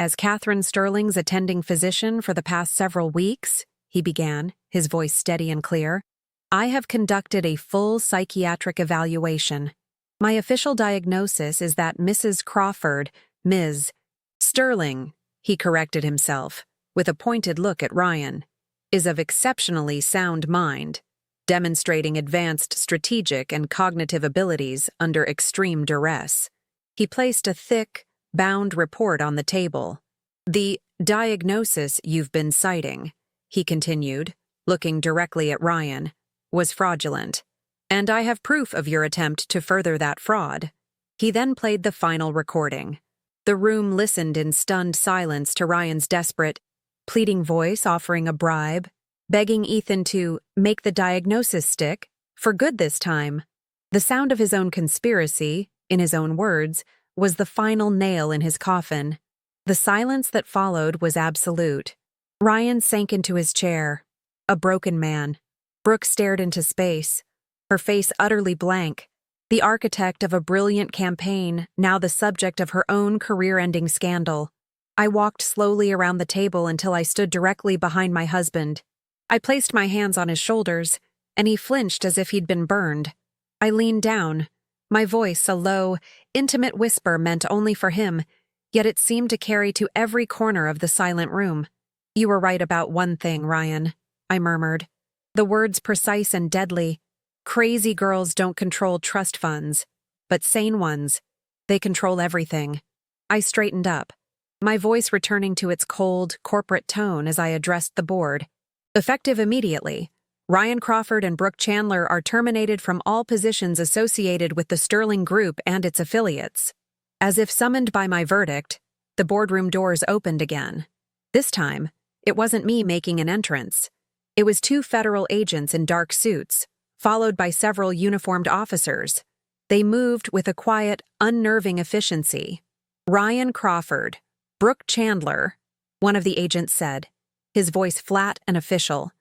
As Catherine Sterling's attending physician for the past several weeks, he began, his voice steady and clear, I have conducted a full psychiatric evaluation. My official diagnosis is that Mrs. Crawford, Ms. Sterling, he corrected himself, with a pointed look at Ryan, is of exceptionally sound mind, demonstrating advanced strategic and cognitive abilities under extreme duress. He placed a thick, bound report on the table. The diagnosis you've been citing, he continued, looking directly at Ryan, was fraudulent, and I have proof of your attempt to further that fraud. He then played the final recording. The room listened in stunned silence to Ryan's desperate, pleading voice offering a bribe, begging Ethan to make the diagnosis stick, for good this time. The sound of his own conspiracy, in his own words, was the final nail in his coffin. The silence that followed was absolute. Ryan sank into his chair, a broken man. Brooke stared into space, her face utterly blank, the architect of a brilliant campaign, now the subject of her own career-ending scandal. I walked slowly around the table until I stood directly behind my husband. I placed my hands on his shoulders, and he flinched as if he'd been burned. I leaned down, my voice a low, intimate whisper meant only for him, yet it seemed to carry to every corner of the silent room. You were right about one thing, Ryan, I murmured. The words precise and deadly. Crazy girls don't control trust funds, but sane ones, they control everything. I straightened up, my voice returning to its cold, corporate tone as I addressed the board. Effective immediately, Ryan Crawford and Brooke Chandler are terminated from all positions associated with the Sterling Group and its affiliates. As if summoned by my verdict, the boardroom doors opened again. This time, it wasn't me making an entrance. It was two federal agents in dark suits, followed by several uniformed officers. They moved with a quiet, unnerving efficiency. Ryan Crawford, Brooke Chandler, one of the agents said, his voice flat and official.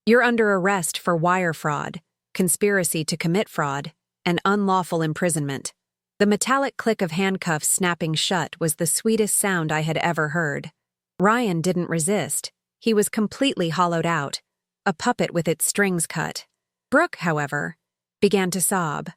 You're under arrest for wire fraud, conspiracy to commit fraud, and unlawful imprisonment. The metallic click of handcuffs snapping shut was the sweetest sound I had ever heard. Ryan didn't resist. He was completely hollowed out, a puppet with its strings cut. Brooke, however, began to sob,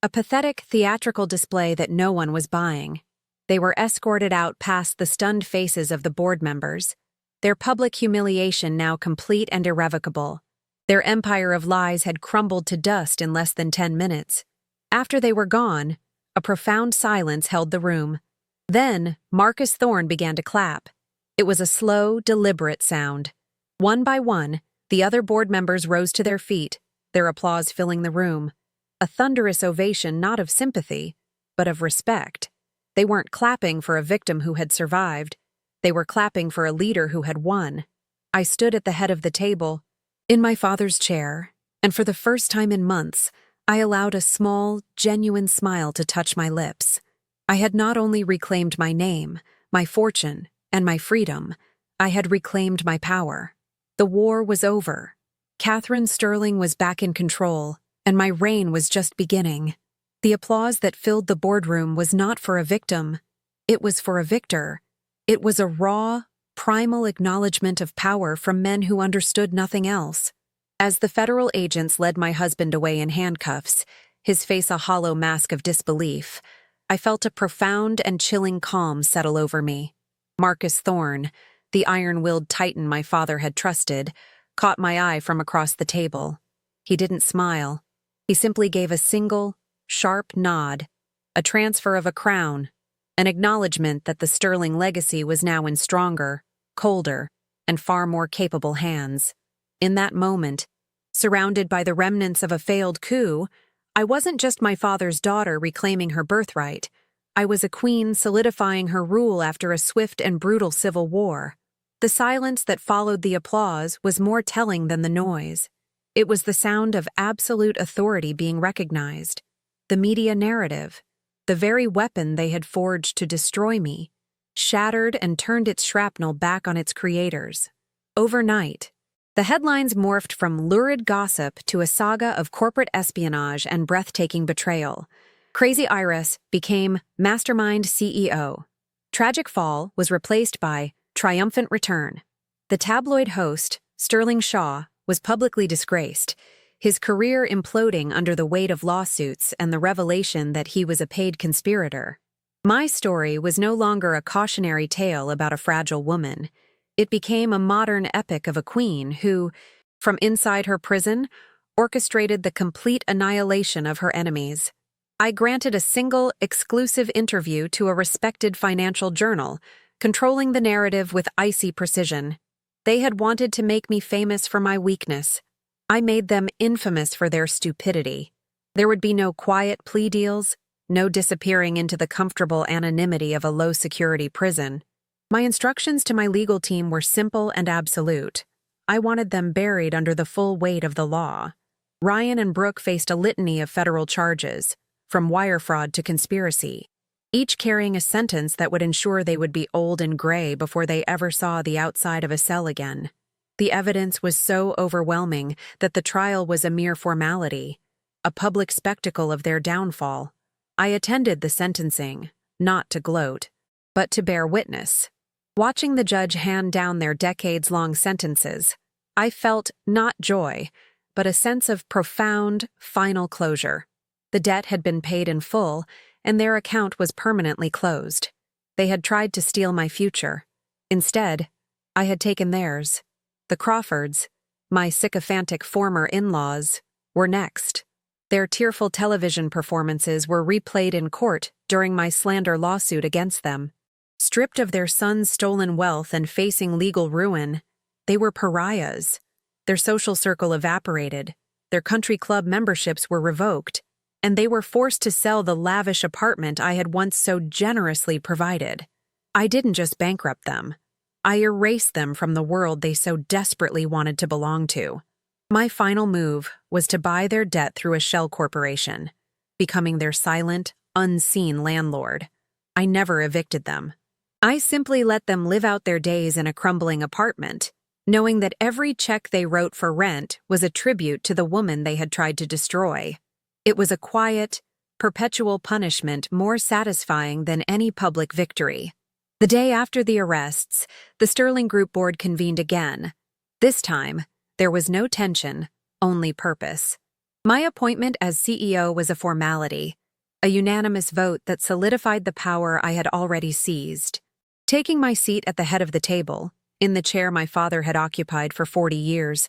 a pathetic theatrical display that no one was buying. They were escorted out past the stunned faces of the board members, their public humiliation now complete and irrevocable. Their empire of lies had crumbled to dust in less than 10 minutes. After they were gone, a profound silence held the room. Then, Marcus Thorne began to clap. It was a slow, deliberate sound. One by one, the other board members rose to their feet, their applause filling the room. A thunderous ovation not of sympathy, but of respect. They weren't clapping for a victim who had survived. They were clapping for a leader who had won. I stood at the head of the table, in my father's chair, and for the first time in months, I allowed a small, genuine smile to touch my lips. I had not only reclaimed my name, my fortune, and my freedom, I had reclaimed my power. The war was over. Catherine Sterling was back in control, and my reign was just beginning. The applause that filled the boardroom was not for a victim. It was for a victor. It was a raw, primal acknowledgement of power from men who understood nothing else. As the federal agents led my husband away in handcuffs, his face a hollow mask of disbelief, I felt a profound and chilling calm settle over me. Marcus Thorne, the iron-willed titan my father had trusted, caught my eye from across the table. He didn't smile. He simply gave a single, sharp nod, a transfer of a crown, an acknowledgement that the Sterling legacy was now in stronger, colder, and far more capable hands. In that moment, surrounded by the remnants of a failed coup, I wasn't just my father's daughter reclaiming her birthright. I was a queen solidifying her rule after a swift and brutal civil war. The silence that followed the applause was more telling than the noise. It was the sound of absolute authority being recognized. The media narrative, the very weapon they had forged to destroy me, shattered and turned its shrapnel back on its creators. Overnight, the headlines morphed from lurid gossip to a saga of corporate espionage and breathtaking betrayal. Crazy Iris became Mastermind CEO. Tragic Fall was replaced by Triumphant Return. The tabloid host, Sterling Shaw, was publicly disgraced, his career imploding under the weight of lawsuits and the revelation that he was a paid conspirator. My story was no longer a cautionary tale about a fragile woman. It became a modern epic of a queen who, from inside her prison, orchestrated the complete annihilation of her enemies. I granted a single, exclusive interview to a respected financial journal, controlling the narrative with icy precision. They had wanted to make me famous for my weakness. I made them infamous for their stupidity. There would be no quiet plea deals, no disappearing into the comfortable anonymity of a low-security prison. My instructions to my legal team were simple and absolute. I wanted them buried under the full weight of the law. Ryan and Brooke faced a litany of federal charges, from wire fraud to conspiracy, each carrying a sentence that would ensure they would be old and gray before they ever saw the outside of a cell again. The evidence was so overwhelming that the trial was a mere formality, a public spectacle of their downfall. I attended the sentencing, not to gloat, but to bear witness. Watching the judge hand down their decades-long sentences, I felt not joy, but a sense of profound, final closure. The debt had been paid in full, and their account was permanently closed. They had tried to steal my future. Instead, I had taken theirs. The Crawfords, my sycophantic former in-laws, were next. Their tearful television performances were replayed in court during my slander lawsuit against them. Stripped of their son's stolen wealth and facing legal ruin, they were pariahs. Their social circle evaporated, their country club memberships were revoked, and they were forced to sell the lavish apartment I had once so generously provided. I didn't just bankrupt them. I erased them from the world they so desperately wanted to belong to. My final move was to buy their debt through a shell corporation, becoming their silent, unseen landlord. I never evicted them. I simply let them live out their days in a crumbling apartment, knowing that every check they wrote for rent was a tribute to the woman they had tried to destroy. It was a quiet, perpetual punishment more satisfying than any public victory. The day after the arrests, the Sterling Group board convened again. This time, there was no tension, only purpose. My appointment as CEO was a formality, a unanimous vote that solidified the power I had already seized. Taking my seat at the head of the table, in the chair my father had occupied for 40 years,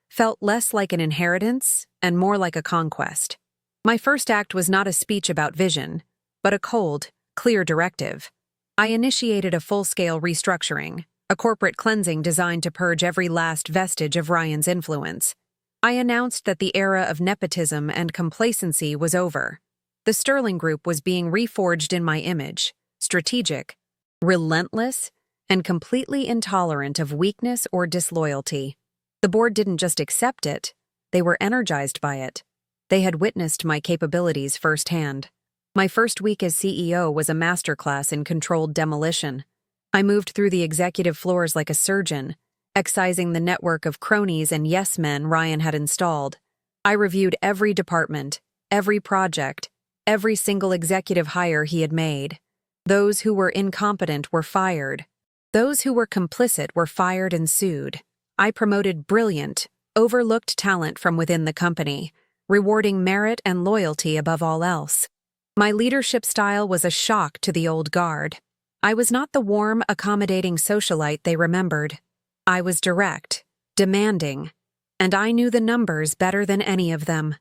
felt less like an inheritance and more like a conquest. My first act was not a speech about vision, but a cold, clear directive. I initiated a full-scale restructuring, a corporate cleansing designed to purge every last vestige of Ryan's influence. I announced that the era of nepotism and complacency was over. The Sterling Group was being reforged in my image, strategic, relentless, and completely intolerant of weakness or disloyalty. The board didn't just accept it, they were energized by it. They had witnessed my capabilities firsthand. My first week as CEO was a masterclass in controlled demolition. I moved through the executive floors like a surgeon, excising the network of cronies and yes-men Ryan had installed. I reviewed every department, every project, every single executive hire he had made. Those who were incompetent were fired. Those who were complicit were fired and sued. I promoted brilliant, overlooked talent from within the company, rewarding merit and loyalty above all else. My leadership style was a shock to the old guard. I was not the warm, accommodating socialite they remembered. I was direct, demanding, and I knew the numbers better than any of them.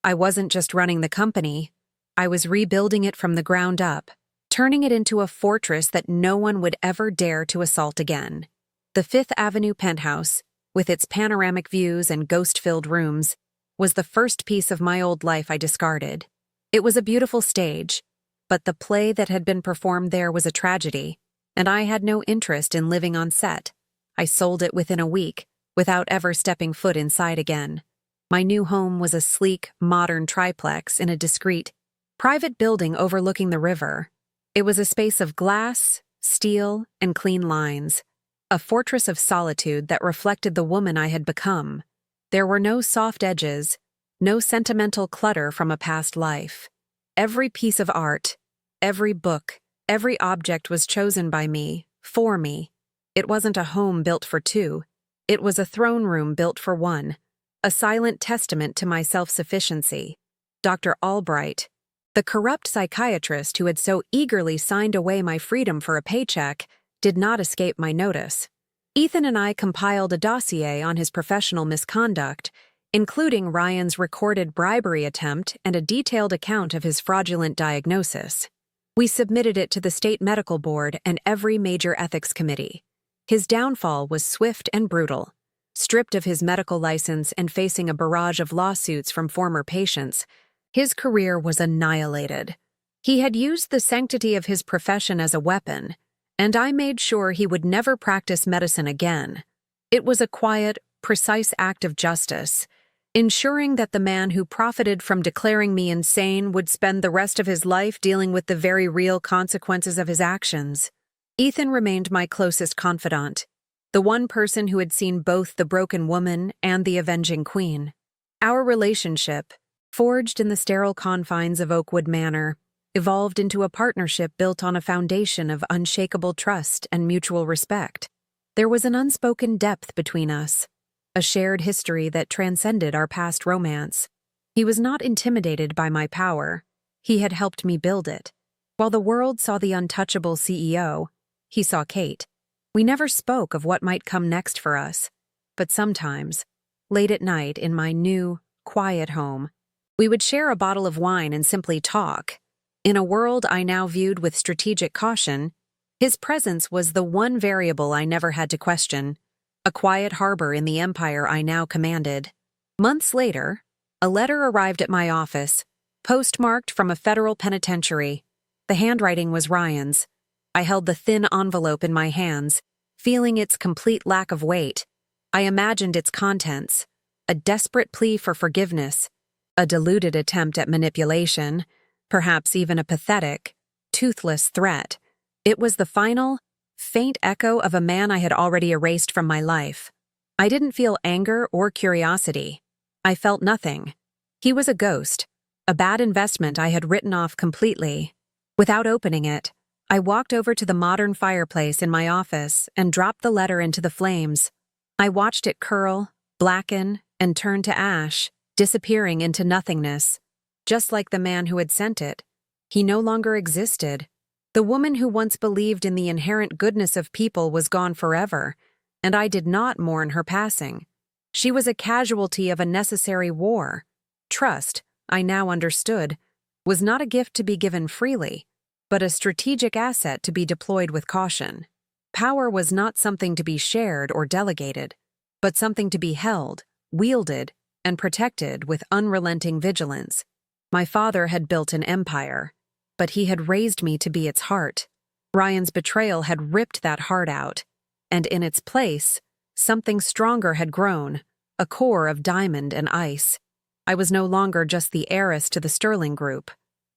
I wasn't just running the company. I was rebuilding it from the ground up, turning it into a fortress that no one would ever dare to assault again. The Fifth Avenue penthouse, with its panoramic views and ghost-filled rooms, was the first piece of my old life I discarded. It was a beautiful stage, but the play that had been performed there was a tragedy, and I had no interest in living on set. I sold it within a week, without ever stepping foot inside again. My new home was a sleek, modern triplex in a discreet, private building overlooking the river. It was a space of glass, steel, and clean lines, a fortress of solitude that reflected the woman I had become. There were no soft edges, no sentimental clutter from a past life. Every piece of art, every book, every object was chosen by me, for me. It wasn't a home built for two. It was a throne room built for one, a silent testament to my self-sufficiency. Dr. Albright, the corrupt psychiatrist who had so eagerly signed away my freedom for a paycheck, did not escape my notice. Ethan and I compiled a dossier on his professional misconduct, including Ryan's recorded bribery attempt and a detailed account of his fraudulent diagnosis. We submitted it to the state medical board and every major ethics committee. His downfall was swift and brutal. Stripped of his medical license and facing a barrage of lawsuits from former patients, his career was annihilated. He had used the sanctity of his profession as a weapon, and I made sure he would never practice medicine again. It was a quiet, precise act of justice, ensuring that the man who profited from declaring me insane would spend the rest of his life dealing with the very real consequences of his actions. Ethan remained my closest confidant, the one person who had seen both the broken woman and the avenging queen. Our relationship, forged in the sterile confines of Oakwood Manor, evolved into a partnership built on a foundation of unshakable trust and mutual respect. There was an unspoken depth between us, a shared history that transcended our past romance. He was not intimidated by my power. He had helped me build it. While the world saw the untouchable CEO, he saw Kate. We never spoke of what might come next for us, but sometimes, late at night in my new, quiet home, we would share a bottle of wine and simply talk. In a world I now viewed with strategic caution, his presence was the one variable I never had to question, a quiet harbor in the empire I now commanded. Months later, a letter arrived at my office, postmarked from a federal penitentiary. The handwriting was Ryan's. I held the thin envelope in my hands, feeling its complete lack of weight. I imagined its contents, a desperate plea for forgiveness, a deluded attempt at manipulation, perhaps even a pathetic, toothless threat. It was the final, faint echo of a man I had already erased from my life. I didn't feel anger or curiosity. I felt nothing. He was a ghost, a bad investment I had written off completely. Without opening it, I walked over to the modern fireplace in my office and dropped the letter into the flames. I watched it curl, blacken, and turn to ash, disappearing into nothingness. Just like the man who had sent it, he no longer existed. The woman who once believed in the inherent goodness of people was gone forever, and I did not mourn her passing. She was a casualty of a necessary war. Trust, I now understood, was not a gift to be given freely, but a strategic asset to be deployed with caution. Power was not something to be shared or delegated, but something to be held, wielded, and protected with unrelenting vigilance. My father had built an empire, but he had raised me to be its heart. Ryan's betrayal had ripped that heart out, and in its place, something stronger had grown, a core of diamond and ice. I was no longer just the heiress to the Sterling Group.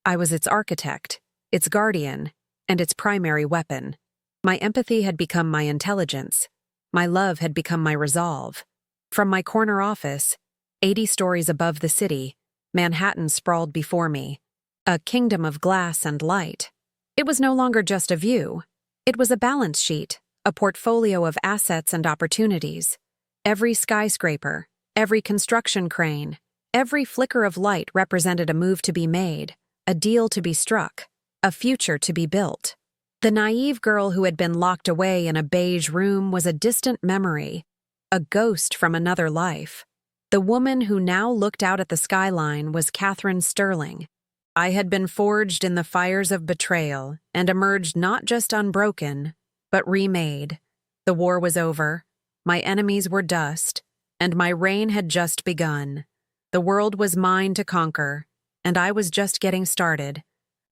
I was its architect, its guardian, and its primary weapon. My empathy had become my intelligence. My love had become my resolve. From my corner office, 80 stories above the city, Manhattan sprawled before me, a kingdom of glass and light. It was no longer just a view. It was a balance sheet, a portfolio of assets and opportunities. Every skyscraper, every construction crane, every flicker of light represented a move to be made, a deal to be struck, a future to be built. The naive girl who had been locked away in a beige room was a distant memory, a ghost from another life. The woman who now looked out at the skyline was Catherine Sterling. I had been forged in the fires of betrayal and emerged not just unbroken, but remade. The war was over, my enemies were dust, and my reign had just begun. The world was mine to conquer, and I was just getting started.